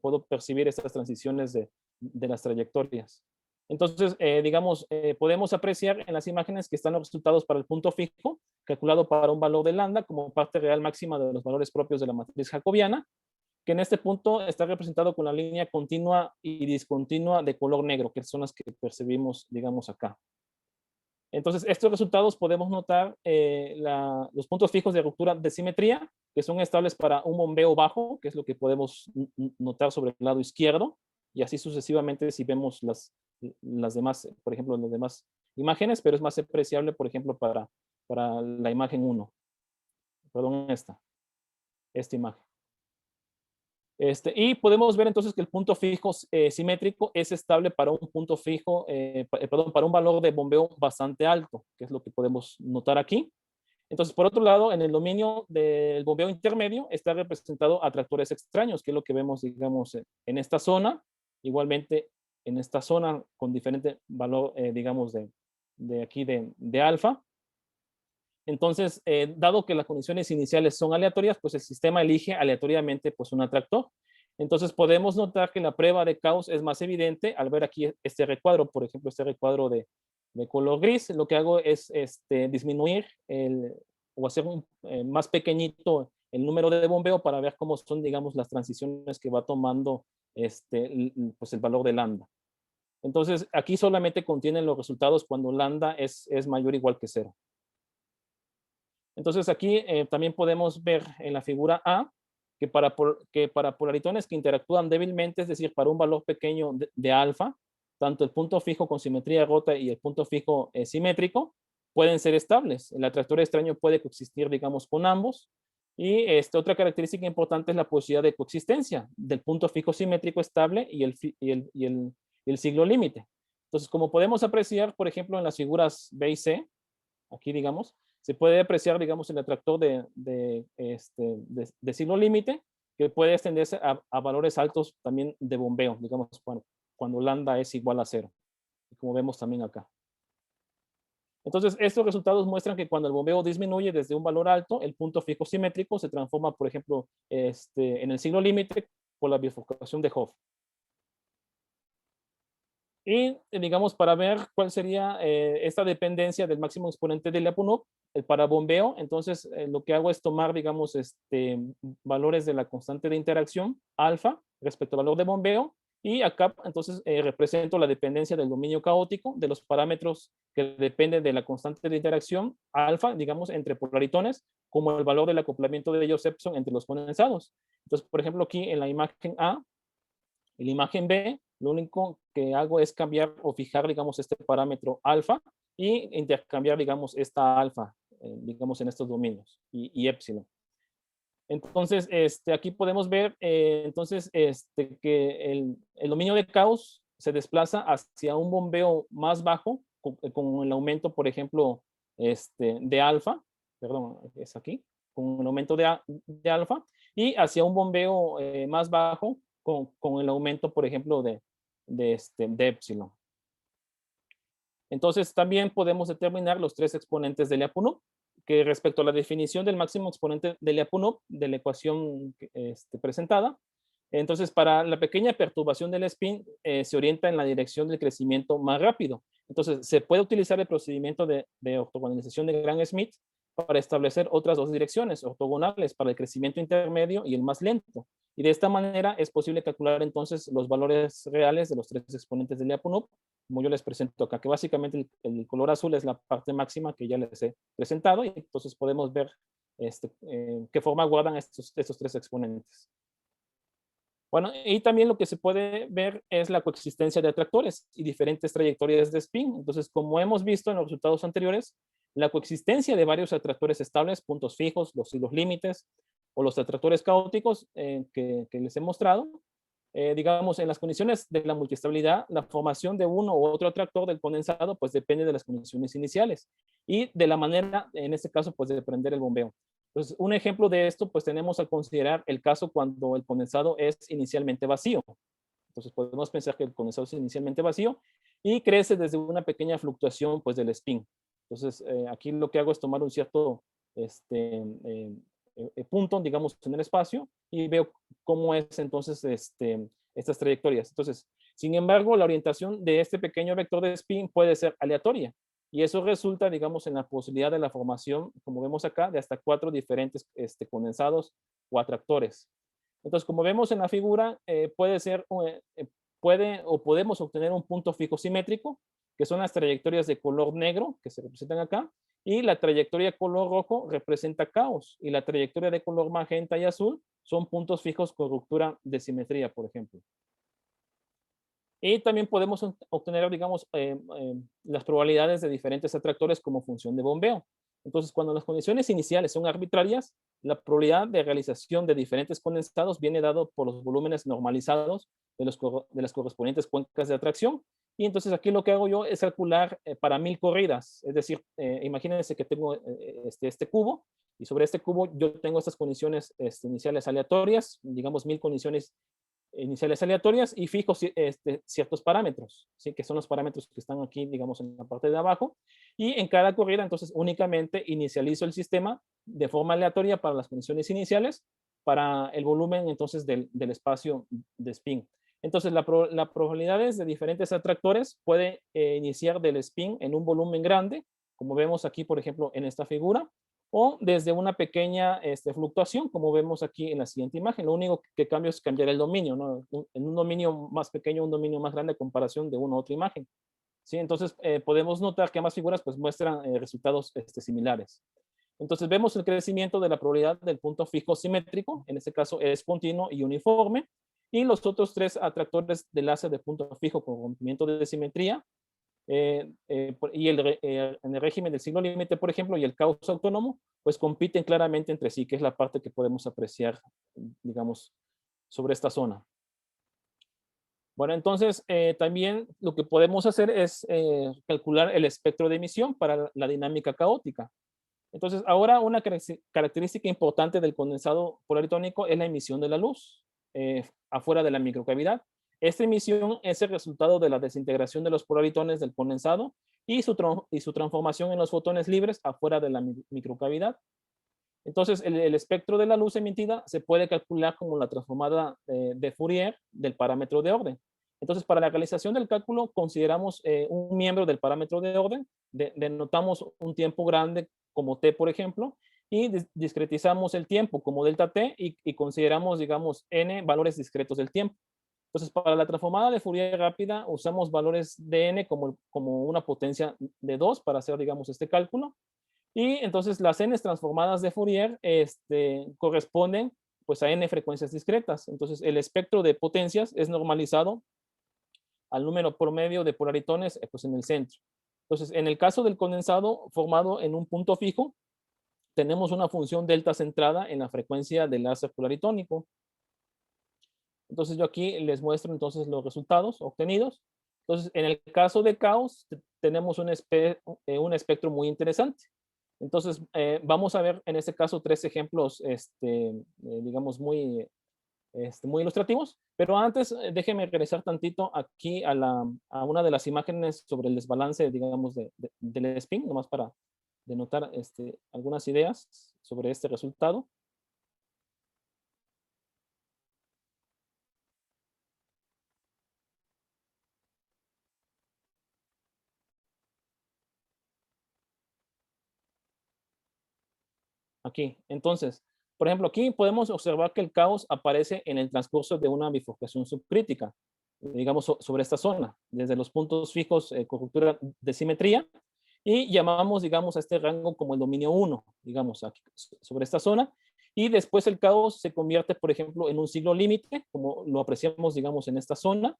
puedo percibir estas transiciones de las trayectorias. Entonces, digamos, podemos apreciar en las imágenes que están los resultados para el punto fijo, calculado para un valor de lambda como parte real máxima de los valores propios de la matriz jacobiana, que en este punto está representado con la línea continua y discontinua de color negro, que son las que percibimos, digamos, acá. Entonces, estos resultados podemos notar los puntos fijos de ruptura de simetría, que son estables para un bombeo bajo, que es lo que podemos notar sobre el lado izquierdo, y así sucesivamente si vemos las demás, por ejemplo, las demás imágenes, pero es más apreciable, por ejemplo, para la imagen 1. Perdón, esta imagen. Y podemos ver entonces que el punto fijo simétrico es estable para un punto fijo, perdón, para un valor de bombeo bastante alto, que es lo que podemos notar aquí. Entonces, por otro lado, en el dominio del bombeo intermedio está representado atractores extraños, que es lo que vemos, digamos, en esta zona, igualmente en esta zona con diferente valor, digamos, de aquí de alfa. Entonces, dado que las condiciones iniciales son aleatorias, pues el sistema elige aleatoriamente pues, un atractor. Entonces, podemos notar que la prueba de caos es más evidente al ver aquí este recuadro, por ejemplo, este recuadro de color gris. Lo que hago es disminuir o hacer más pequeñito el número de bombeo para ver cómo son, digamos, las transiciones que va tomando pues el valor de lambda. Entonces, aquí solamente contienen los resultados cuando lambda es mayor o igual que 0. Entonces aquí también podemos ver en la figura A que para polaritones que interactúan débilmente, es decir, para un valor pequeño de alfa, tanto el punto fijo con simetría rota y el punto fijo simétrico pueden ser estables. El atractor extraño puede coexistir, digamos, con ambos. Y otra característica importante es la posibilidad de coexistencia del punto fijo simétrico estable y el siglo límite. Entonces, como podemos apreciar, por ejemplo, en las figuras B y C, aquí digamos, se puede apreciar, digamos, el atractor de siglo límite, que puede extenderse a valores altos también de bombeo, digamos, cuando lambda es igual a 0. como vemos también acá. Entonces, estos resultados muestran que cuando el bombeo disminuye desde un valor alto, el punto fijo simétrico se transforma, por ejemplo, en el signo límite por la bifurcación de Hopf. Y digamos, para ver cuál sería esta dependencia del máximo exponente de Lyapunov, el para bombeo, entonces lo que hago es tomar, digamos, valores de la constante de interacción, alfa, respecto al valor de bombeo, y acá entonces represento la dependencia del dominio caótico de los parámetros que dependen de la constante de interacción, alfa, digamos, entre polaritones, como el valor del acoplamiento de Josephson entre los condensados. Entonces, por ejemplo, aquí en la imagen A, en la imagen B, lo único que hago es cambiar o fijar, digamos, este parámetro alfa y intercambiar, digamos, esta alfa, digamos, en estos dominios y épsilon. Entonces, aquí podemos ver, entonces, que el dominio de caos se desplaza hacia un bombeo más bajo con el aumento, por ejemplo, de alfa, perdón, es aquí, con el aumento de alfa, y hacia un bombeo más bajo con el aumento, por ejemplo, de épsilon. Entonces, también podemos determinar los tres exponentes de Lyapunov, que respecto a la definición del máximo exponente de Lyapunov, de la ecuación presentada, entonces para la pequeña perturbación del spin se orienta en la dirección del crecimiento más rápido. Entonces, se puede utilizar el procedimiento de ortogonalización de Gram-Schmidt para establecer otras dos direcciones ortogonales para el crecimiento intermedio y el más lento. Y de esta manera es posible calcular entonces los valores reales de los tres exponentes de Lyapunov, como yo les presento acá, que básicamente el color azul es la parte máxima que ya les he presentado, y entonces podemos ver qué forma guardan estos tres exponentes. Bueno, y también lo que se puede ver es la coexistencia de atractores y diferentes trayectorias de spin. Entonces, como hemos visto en los resultados anteriores, la coexistencia de varios atractores estables, puntos fijos, los hilos límites, o los atractores caóticos que les he mostrado, digamos, en las condiciones de la multiestabilidad, la formación de uno u otro atractor del condensado, pues depende de las condiciones iniciales y de la manera, en este caso, pues de prender el bombeo. Entonces, un ejemplo de esto, pues tenemos al considerar el caso cuando el condensado es inicialmente vacío. Entonces, podemos pensar que el condensado es inicialmente vacío y crece desde una pequeña fluctuación, pues, del spin. Entonces, aquí lo que hago es tomar un cierto punto, digamos, en el espacio y veo cómo es entonces estas trayectorias. Entonces, sin embargo, la orientación de este pequeño vector de spin puede ser aleatoria. Y eso resulta, digamos, en la posibilidad de la formación, como vemos acá, de hasta 4 diferentes condensados o atractores. Entonces, como vemos en la figura, podemos obtener un punto fijo simétrico, que son las trayectorias de color negro, que se representan acá, y la trayectoria de color rojo representa caos, y la trayectoria de color magenta y azul son puntos fijos con ruptura de simetría, por ejemplo. Y también podemos obtener, digamos, las probabilidades de diferentes atractores como función de bombeo. Entonces, cuando las condiciones iniciales son arbitrarias, la probabilidad de realización de diferentes condensados viene dado por los volúmenes normalizados de las correspondientes cuencas de atracción. Y entonces aquí lo que hago yo es calcular para 1000 corridas. Es decir, imagínense que tengo este cubo, y sobre este cubo yo tengo estas condiciones iniciales aleatorias, digamos 1000 condiciones iniciales aleatorias, y fijo ciertos parámetros, ¿sí? Que son los parámetros que están aquí, digamos, en la parte de abajo, y en cada corrida, entonces, únicamente inicializo el sistema de forma aleatoria para las condiciones iniciales, para el volumen, entonces, del espacio de spin. Entonces, la probabilidades de diferentes atractores puede iniciar del spin en un volumen grande, como vemos aquí, por ejemplo, en esta figura, o desde una pequeña fluctuación, como vemos aquí en la siguiente imagen. Lo único que cambia es cambiar el dominio, ¿no? En un dominio más pequeño, un dominio más grande, a comparación de una u otra imagen. ¿Sí? Entonces, podemos notar que ambas figuras pues, muestran resultados similares. Entonces, vemos el crecimiento de la probabilidad del punto fijo simétrico, en este caso es continuo y uniforme, y los otros tres atractores de láser de punto fijo con rompimiento de simetría, y en el régimen del signo límite, por ejemplo, y el caos autónomo, pues compiten claramente entre sí, que es la parte que podemos apreciar, digamos, sobre esta zona. Bueno, entonces también lo que podemos hacer es calcular el espectro de emisión para la dinámica caótica. Entonces, ahora una característica importante del condensado polaritónico es la emisión de la luz afuera de la microcavidad. Esta emisión es el resultado de la desintegración de los polaritones del condensado y su transformación en los fotones libres afuera de la microcavidad. Entonces, el espectro de la luz emitida se puede calcular como la transformada de Fourier del parámetro de orden. Entonces, para la realización del cálculo, consideramos un miembro del parámetro de orden, denotamos un tiempo grande como t, por ejemplo, y discretizamos el tiempo como delta t y consideramos, digamos, n valores discretos del tiempo. Entonces, para la transformada de Fourier rápida, usamos valores de n como una potencia de 2 para hacer, digamos, este cálculo. Y entonces las n transformadas de Fourier corresponden pues a n frecuencias discretas. Entonces el espectro de potencias es normalizado al número promedio de polaritones pues en el centro. Entonces en el caso del condensado formado en un punto fijo, tenemos una función delta centrada en la frecuencia del láser polaritónico. Entonces yo aquí les muestro entonces los resultados obtenidos. Entonces en el caso de caos tenemos un espectro muy interesante. Entonces, vamos a ver en este caso 3 ejemplos, digamos, muy ilustrativos. Pero antes, déjenme regresar tantito aquí a una de las imágenes sobre el desbalance, digamos, del spin, nomás para denotar algunas ideas sobre este resultado. Aquí, entonces, por ejemplo, aquí podemos observar que el caos aparece en el transcurso de una bifurcación subcrítica, digamos, sobre esta zona, desde los puntos fijos, corruptura de simetría, y llamamos, digamos, a este rango como el dominio 1, digamos, aquí, sobre esta zona, y después el caos se convierte, por ejemplo, en un siglo límite, como lo apreciamos, digamos, en esta zona,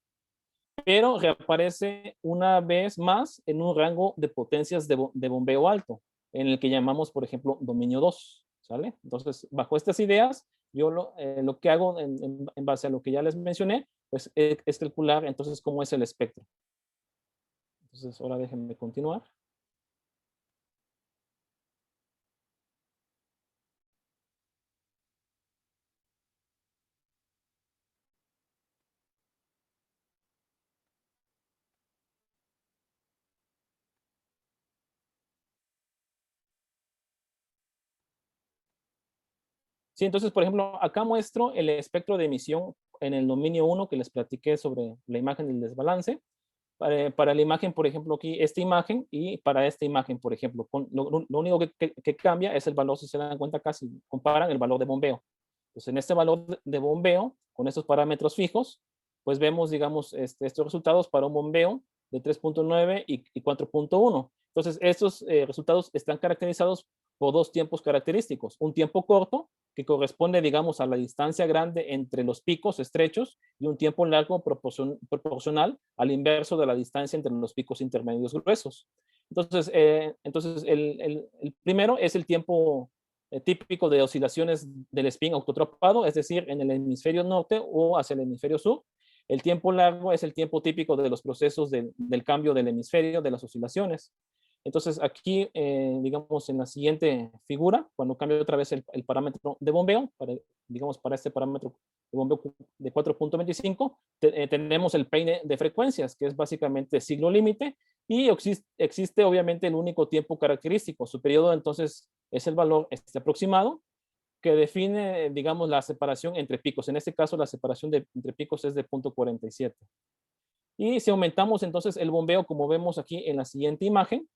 pero reaparece una vez más en un rango de potencias de bombeo alto, en el que llamamos, por ejemplo, dominio 2, ¿sale? Entonces, bajo estas ideas, yo lo que hago en base a lo que ya les mencioné, pues es calcular entonces cómo es el espectro. Entonces, ahora déjenme continuar. Sí, entonces, por ejemplo, acá muestro el espectro de emisión en el dominio 1 que les platiqué sobre la imagen del desbalance. Para la imagen, por ejemplo, aquí esta imagen y para esta imagen, por ejemplo, lo único que cambia es el valor, si se dan cuenta acá, si comparan el valor de bombeo. Entonces, en este valor de bombeo, con estos parámetros fijos, pues vemos, digamos, estos resultados para un bombeo de 3.9 y 4.1. Entonces, estos resultados están caracterizados por 2 tiempos característicos. Un tiempo corto, que corresponde, digamos, a la distancia grande entre los picos estrechos, y un tiempo largo proporcional al inverso de la distancia entre los picos intermedios gruesos. Entonces, el primero es el tiempo típico de oscilaciones del spin autotropado, es decir, en el hemisferio norte o hacia el hemisferio sur. El tiempo largo es el tiempo típico de los procesos del cambio del hemisferio, de las oscilaciones. Entonces aquí, digamos, en la siguiente figura, cuando cambio otra vez el parámetro de bombeo, digamos, para este parámetro de bombeo de 4.25, tenemos el peine de frecuencias, que es básicamente siglo límite, y existe obviamente el único tiempo característico. Su periodo entonces es el valor aproximado, que define, digamos, la separación entre picos. En este caso, la separación entre picos es de 0.47. Y si aumentamos entonces el bombeo, como vemos aquí en la siguiente imagen,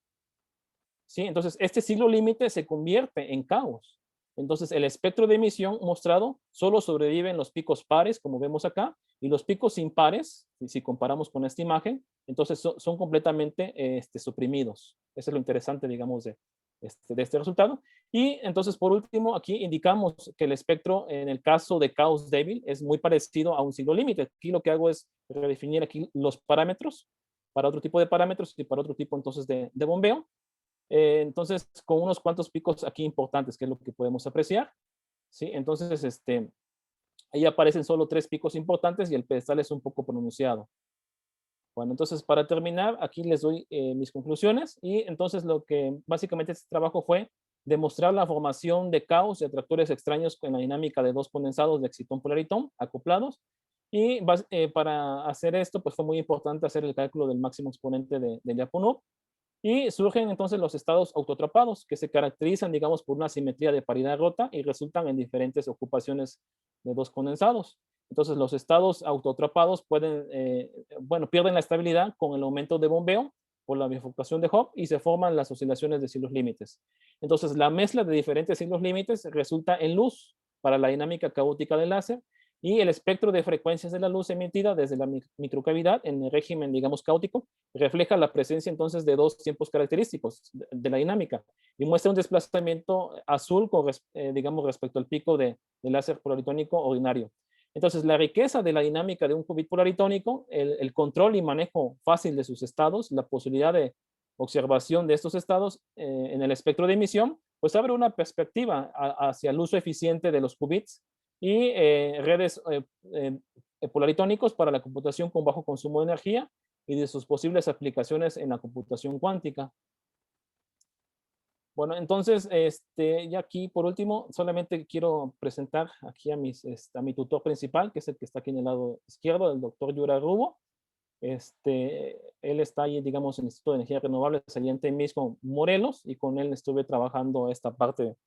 ¿sí? Entonces, este siglo límite se convierte en caos. Entonces, el espectro de emisión mostrado solo sobreviven los picos pares, como vemos acá, y los picos impares, si comparamos con esta imagen, entonces son completamente suprimidos. Eso es lo interesante, digamos, de este resultado. Y entonces, por último, aquí indicamos que el espectro, en el caso de caos débil, es muy parecido a un siglo límite. Aquí lo que hago es redefinir aquí los parámetros para otro tipo de parámetros y para otro tipo, entonces, de bombeo. Entonces, con unos cuantos picos aquí importantes, que es lo que podemos apreciar, ¿sí? Entonces, ahí aparecen solo 3 picos importantes y el pedestal es un poco pronunciado. Bueno, entonces, para terminar, aquí les doy mis conclusiones, y entonces lo que básicamente este trabajo fue demostrar la formación de caos y atractores extraños en la dinámica de 2 condensados de excitón polaritón acoplados, Y para hacer esto, pues fue muy importante hacer el cálculo del máximo exponente de Lyapunov. Y surgen entonces los estados autoatrapados, que se caracterizan, digamos, por una simetría de paridad rota y resultan en diferentes ocupaciones de dos condensados. Entonces, los estados autoatrapados pueden, bueno, pierden la estabilidad con el aumento de bombeo por la bifurcación de Hopf y se forman las oscilaciones de siglos límites. Entonces, la mezcla de diferentes siglos límites resulta en luz para la dinámica caótica del láser y el espectro de frecuencias de la luz emitida desde la microcavidad en el régimen, digamos, caótico, refleja la presencia entonces de dos tiempos característicos de la dinámica y muestra un desplazamiento azul, con, digamos, respecto al pico de láser polaritónico ordinario. Entonces, la riqueza de la dinámica de un qubit polaritónico, el control y manejo fácil de sus estados, la posibilidad de observación de estos estados en el espectro de emisión, pues abre una perspectiva hacia el uso eficiente de los qubits y redes polaritónicos para la computación con bajo consumo de energía y de sus posibles aplicaciones en la computación cuántica. Bueno, entonces, ya aquí por último, solamente quiero presentar aquí a mi tutor principal, que es el que está aquí en el lado izquierdo, el doctor Yura Rubo. Él está ahí, digamos, en el Instituto de Energías Renovables, allí en mismo Morelos, y con él estuve trabajando esta parte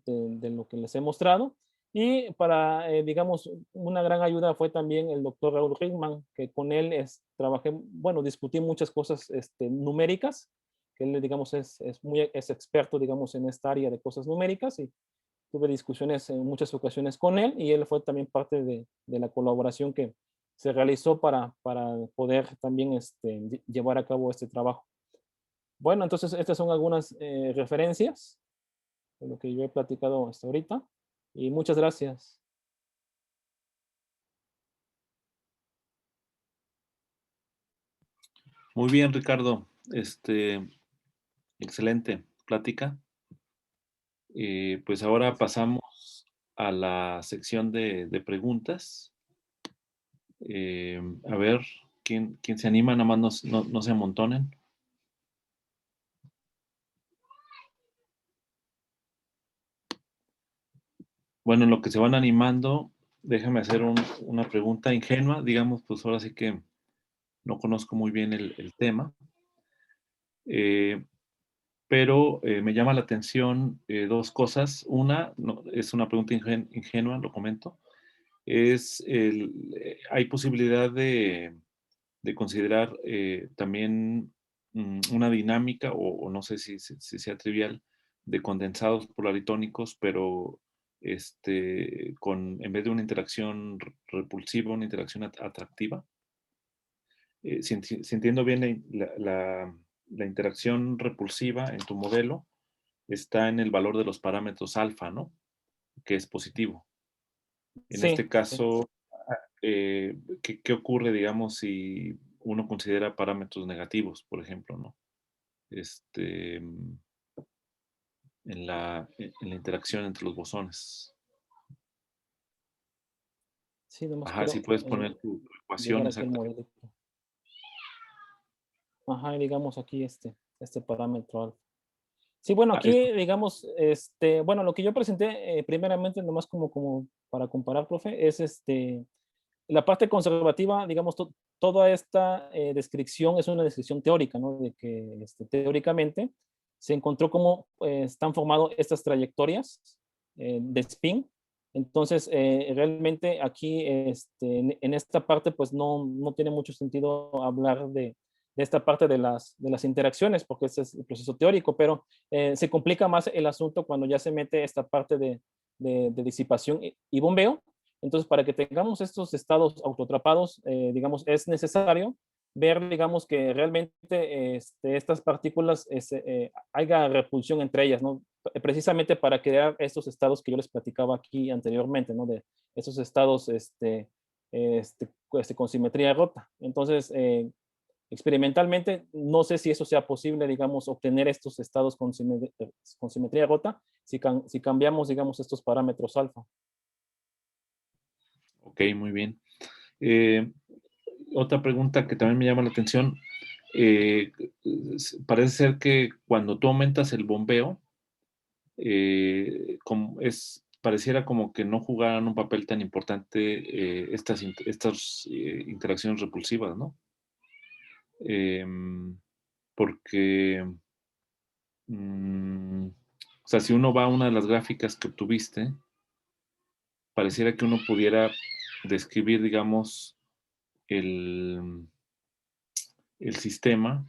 de lo que les he mostrado. Y para, digamos, una gran ayuda fue también el doctor Raúl Rickman, que con él trabajé, bueno, discutí muchas cosas numéricas, que él, digamos, es experto, digamos, en esta área de cosas numéricas, y tuve discusiones en muchas ocasiones con él, y él fue también parte de la colaboración que se realizó para poder también llevar a cabo este trabajo. Bueno, entonces estas son algunas referencias de lo que yo he platicado hasta ahorita. Y muchas gracias. Muy bien, Ricardo. Excelente plática. Pues ahora pasamos a la sección de preguntas. A ver, ¿quién se anima? Nada más no se amontonen. Bueno, en lo que se van animando, déjame hacer una pregunta ingenua. Digamos, pues ahora sí que no conozco muy bien el tema. Pero me llama la atención dos cosas. Una, es una pregunta ingenua, lo comento. Hay posibilidad de considerar también una dinámica, o no sé si sea trivial, de condensados polaritónicos, pero en vez de una interacción repulsiva, una interacción atractiva. Si entiendo bien la interacción repulsiva en tu modelo, está en el valor de los parámetros alfa, ¿no? Que es positivo. En Sí, este caso, ¿qué ocurre, digamos, si uno considera parámetros negativos, por ejemplo, ¿no? En la interacción entre los bosones. sí, nomás Ajá, si quiero puedes poner tu ecuación llevar aquí el exactamente. modelito. Ajá, digamos aquí este parámetro alfa. Sí, bueno, Ah, aquí digamos, bueno, lo que yo presenté primeramente, nomás como para comparar, profe, es la parte conservativa, digamos, toda esta descripción es una descripción teórica, ¿no? De que teóricamente se encontró cómo están formadas estas trayectorias de spin. Entonces, realmente aquí, en esta parte, pues no tiene mucho sentido hablar de esta parte de las interacciones, porque ese es el proceso teórico, pero se complica más el asunto cuando ya se mete esta parte de disipación y bombeo. Entonces, para que tengamos estos estados autoatrapados, digamos, es necesario ver, digamos, que realmente estas partículas haya repulsión entre ellas, ¿no? Precisamente para crear estos estados que yo les platicaba aquí anteriormente, ¿no? De esos estados con simetría rota. Entonces, experimentalmente, no sé si eso sea posible, digamos, obtener estos estados con simetría rota si cambiamos, digamos, estos parámetros alfa. Ok, muy bien. Otra pregunta que también me llama la atención. eh, Parece ser que cuando tú aumentas el bombeo, pareciera como que no jugaran un papel tan importante estas interacciones repulsivas, ¿no? Porque, o sea, si uno va a una de las gráficas que obtuviste, pareciera que uno pudiera describir, digamos, el sistema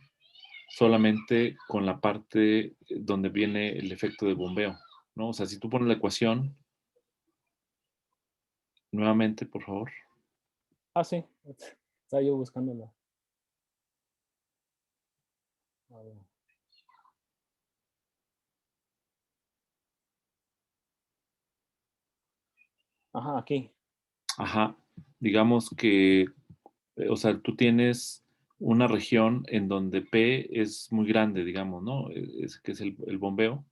solamente con la parte donde viene el efecto de bombeo, ¿no? O sea, si tú pones la ecuación, nuevamente, por favor. Ah, sí. Estaba yo buscándola. A ver. Ajá, aquí. Ajá, digamos que, o sea, tú tienes una región en donde P es muy grande, digamos, ¿no? Que es el bombeo.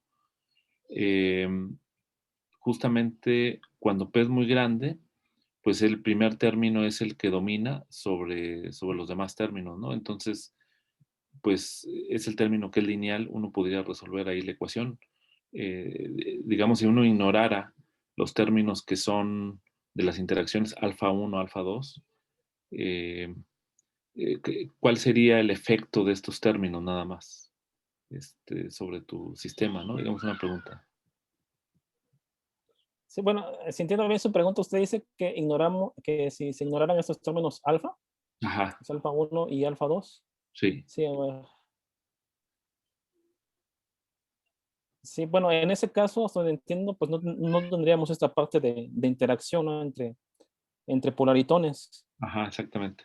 Justamente cuando P es muy grande, pues el primer término es el que domina sobre los demás términos, ¿no? Entonces, pues es el término que es lineal, uno podría resolver ahí la ecuación. Digamos, si uno ignorara los términos que son de las interacciones alfa 1, alfa 2, ¿cuál sería el efecto de estos términos nada más sobre tu sistema, ¿no? Digamos una pregunta. Sí, bueno, si entiendo bien su pregunta, usted dice que ignoramos, que si se ignoraran estos términos alfa, Ajá, es alfa 1 y alfa 2. sí. Sí, a ver. Sí, bueno, en ese caso, hasta donde entiendo, pues no tendríamos esta parte de interacción, ¿no? Entre polaritones. Ajá, exactamente.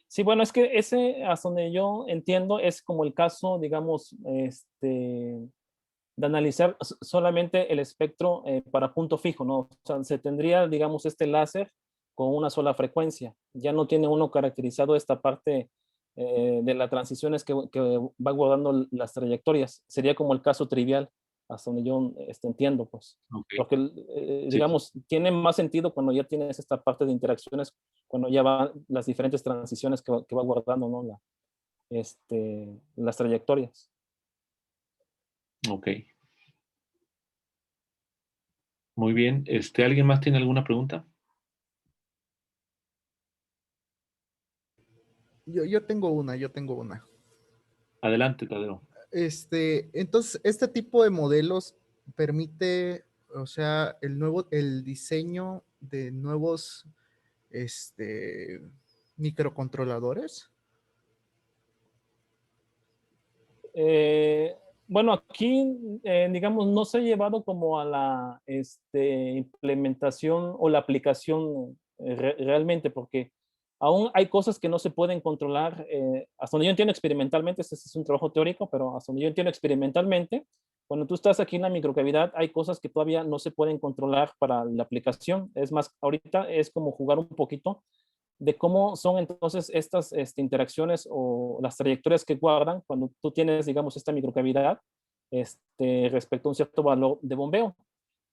Sí, bueno, es que ese, hasta donde yo entiendo, es como el caso, digamos, de analizar solamente el espectro para punto fijo, ¿no? O sea, se tendría, digamos, este láser con una sola frecuencia. Ya no tiene uno caracterizado esta parte de las transiciones que va guardando las trayectorias. Sería como el caso trivial, hasta donde yo entiendo, pues. Ok. Porque, Sí, digamos, tiene más sentido cuando ya tienes esta parte de interacciones, cuando ya van las diferentes transiciones que va guardando, ¿no? Las trayectorias. ok. Muy bien. ¿Alguien más tiene alguna pregunta? Yo tengo una, yo tengo una. Adelante, Tadeo. Entonces, este tipo de modelos permite, o sea, el diseño de nuevos, este, microcontroladores. Eh, bueno, aquí, digamos, no se ha llevado como a la implementación o la aplicación realmente, porque aún hay cosas que no se pueden controlar. Hasta donde yo entiendo experimentalmente, este es un trabajo teórico, pero hasta donde yo entiendo experimentalmente, cuando tú estás aquí en la microcavidad, hay cosas que todavía no se pueden controlar para la aplicación. Es más, ahorita es como jugar un poquito de cómo son entonces estas interacciones o las trayectorias que guardan cuando tú tienes, digamos, esta microcavidad respecto a un cierto valor de bombeo.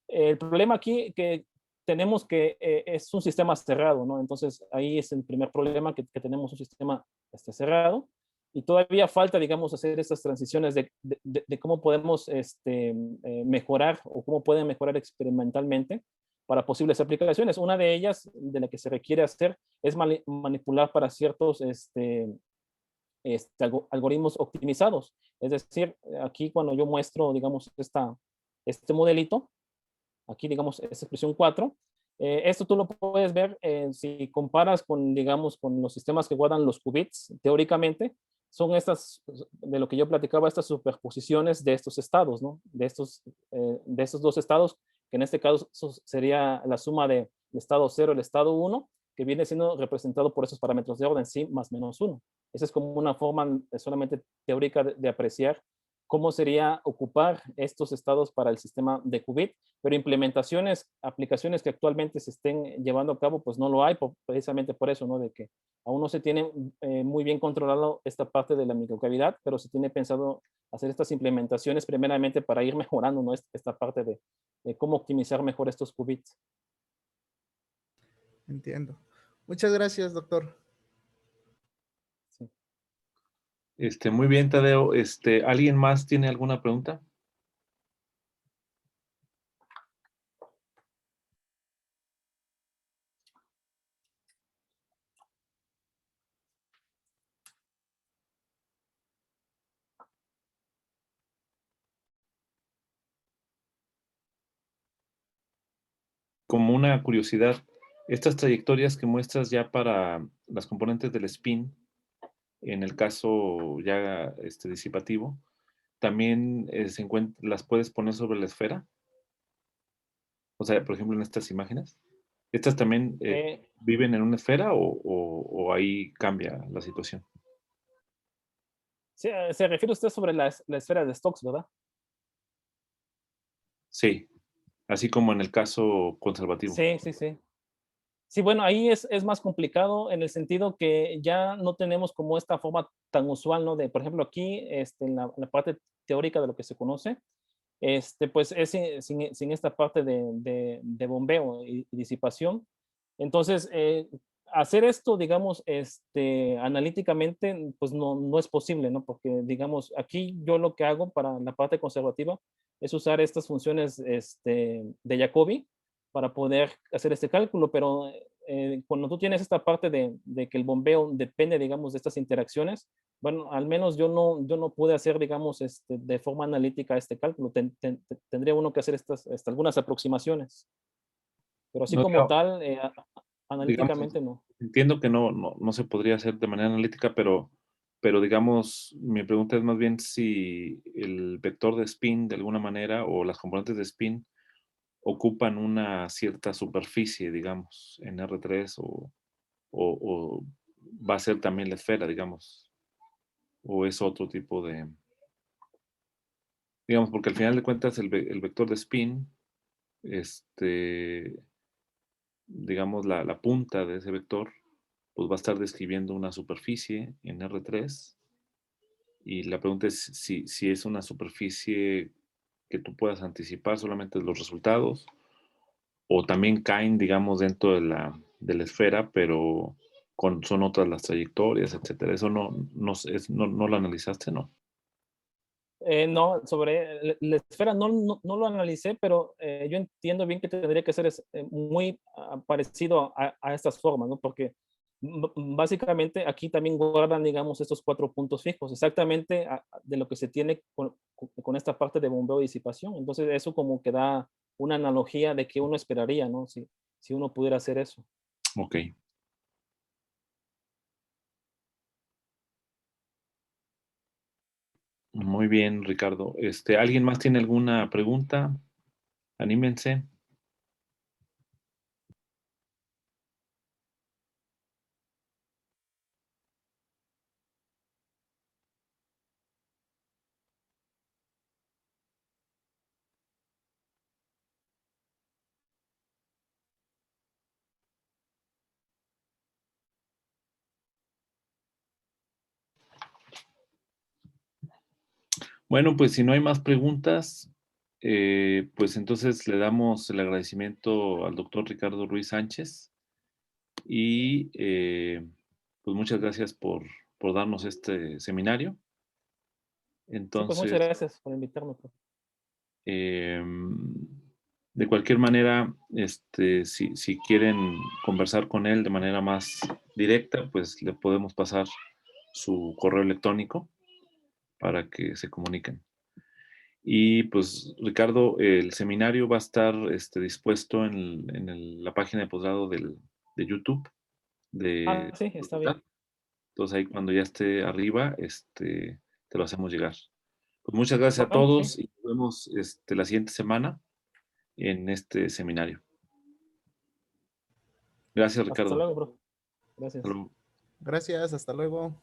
El problema aquí que tenemos que es un sistema cerrado, ¿no? Entonces ahí es el primer problema que tenemos un sistema cerrado y todavía falta, digamos, hacer estas transiciones de cómo podemos mejorar o cómo pueden mejorar experimentalmente para posibles aplicaciones. Una de ellas, de la que se requiere hacer, es manipular para ciertos algoritmos optimizados. Es decir, aquí cuando yo muestro, digamos, este modelito, aquí digamos esta expresión 4, esto tú lo puedes ver si comparas con, digamos, con los sistemas que guardan los qubits, teóricamente, son estas, de lo que yo platicaba, estas superposiciones de estos estados, ¿no? De estos dos estados, que en este caso sería la suma de estado 0 y el estado 1, que viene siendo representado por esos parámetros de orden, sí más menos 1. Esa es como una forma solamente teórica de apreciar cómo sería ocupar estos estados para el sistema de qubit, pero implementaciones, aplicaciones que actualmente se estén llevando a cabo, pues no lo hay, precisamente por eso, ¿no? De que aún no se tiene muy bien controlado esta parte de la microcavidad, pero se tiene pensado hacer estas implementaciones primeramente para ir mejorando, ¿no? Esta parte de cómo optimizar mejor estos qubits. Entiendo. Muchas gracias, doctor. Sí. Muy bien, Tadeo. ¿Alguien más tiene alguna pregunta? Como una curiosidad, estas trayectorias que muestras ya para las componentes del spin, en el caso ya disipativo, también las puedes poner sobre la esfera. O sea, por ejemplo, en estas imágenes. ¿Estas también viven en una esfera o ahí cambia la situación? Sí, se refiere usted sobre la esfera de Stokes, ¿verdad? Sí, así como en el caso conservativo. Sí, sí, sí. Sí, bueno, ahí es más complicado en el sentido que ya no tenemos como esta forma tan usual, ¿no? De, por ejemplo, aquí, en la parte teórica de lo que se conoce, pues es sin esta parte de bombeo y disipación. Entonces, hacer esto, digamos, analíticamente, pues no es posible, ¿no? Porque, digamos, aquí yo lo que hago para la parte conservativa es usar estas funciones de Jacobi para poder hacer este cálculo, pero cuando tú tienes esta parte de que el bombeo depende, digamos, de estas interacciones, bueno, al menos yo no pude hacer, digamos, de forma analítica este cálculo. Tendría uno que hacer algunas aproximaciones, pero así No, como tal, digamos, analíticamente no. entiendo que no se podría hacer de manera analítica, pero digamos, mi pregunta es más bien si el vector de spin de alguna manera o las componentes de spin ocupan una cierta superficie, digamos, en R3 o va a ser también la esfera, digamos, o es otro tipo de, digamos, porque al final de cuentas el vector de spin, digamos, la punta de ese vector, pues va a estar describiendo una superficie en R3 y la pregunta es si es una superficie que tú puedas anticipar solamente los resultados o también caen, digamos, dentro de la esfera, pero son otras las trayectorias, etcétera. Eso no lo analizaste, ¿no? No, sobre la esfera no lo analicé, pero yo entiendo bien que tendría que ser muy parecido a estas formas, ¿no? Porque básicamente aquí también guardan, digamos, estos 4 puntos fijos, exactamente de lo que se tiene con esta parte de bombeo y disipación. Entonces, eso como que da una analogía de que uno esperaría, ¿no? Si uno pudiera hacer eso. Ok. Muy bien, Ricardo. ¿Alguien más tiene alguna pregunta? Anímense. Bueno, pues si no hay más preguntas, pues entonces le damos el agradecimiento al doctor Ricardo Ruiz Sánchez y pues muchas gracias por darnos este seminario. Sí, pues muchas Entonces, gracias por invitarme, profe. de cualquier manera, si quieren conversar con él de manera más directa, pues le podemos pasar su correo electrónico para que se comuniquen. Y pues, Ricardo, el seminario va a estar dispuesto en la página de posgrado de YouTube de Sí, la está facultad. bien. Entonces ahí cuando ya esté arriba, te lo hacemos llegar. Pues muchas gracias a Bueno, sí. todos y nos vemos la siguiente semana en este seminario. Gracias, Hasta Ricardo. luego, bro. Hasta Gracias. luego. Gracias, hasta luego.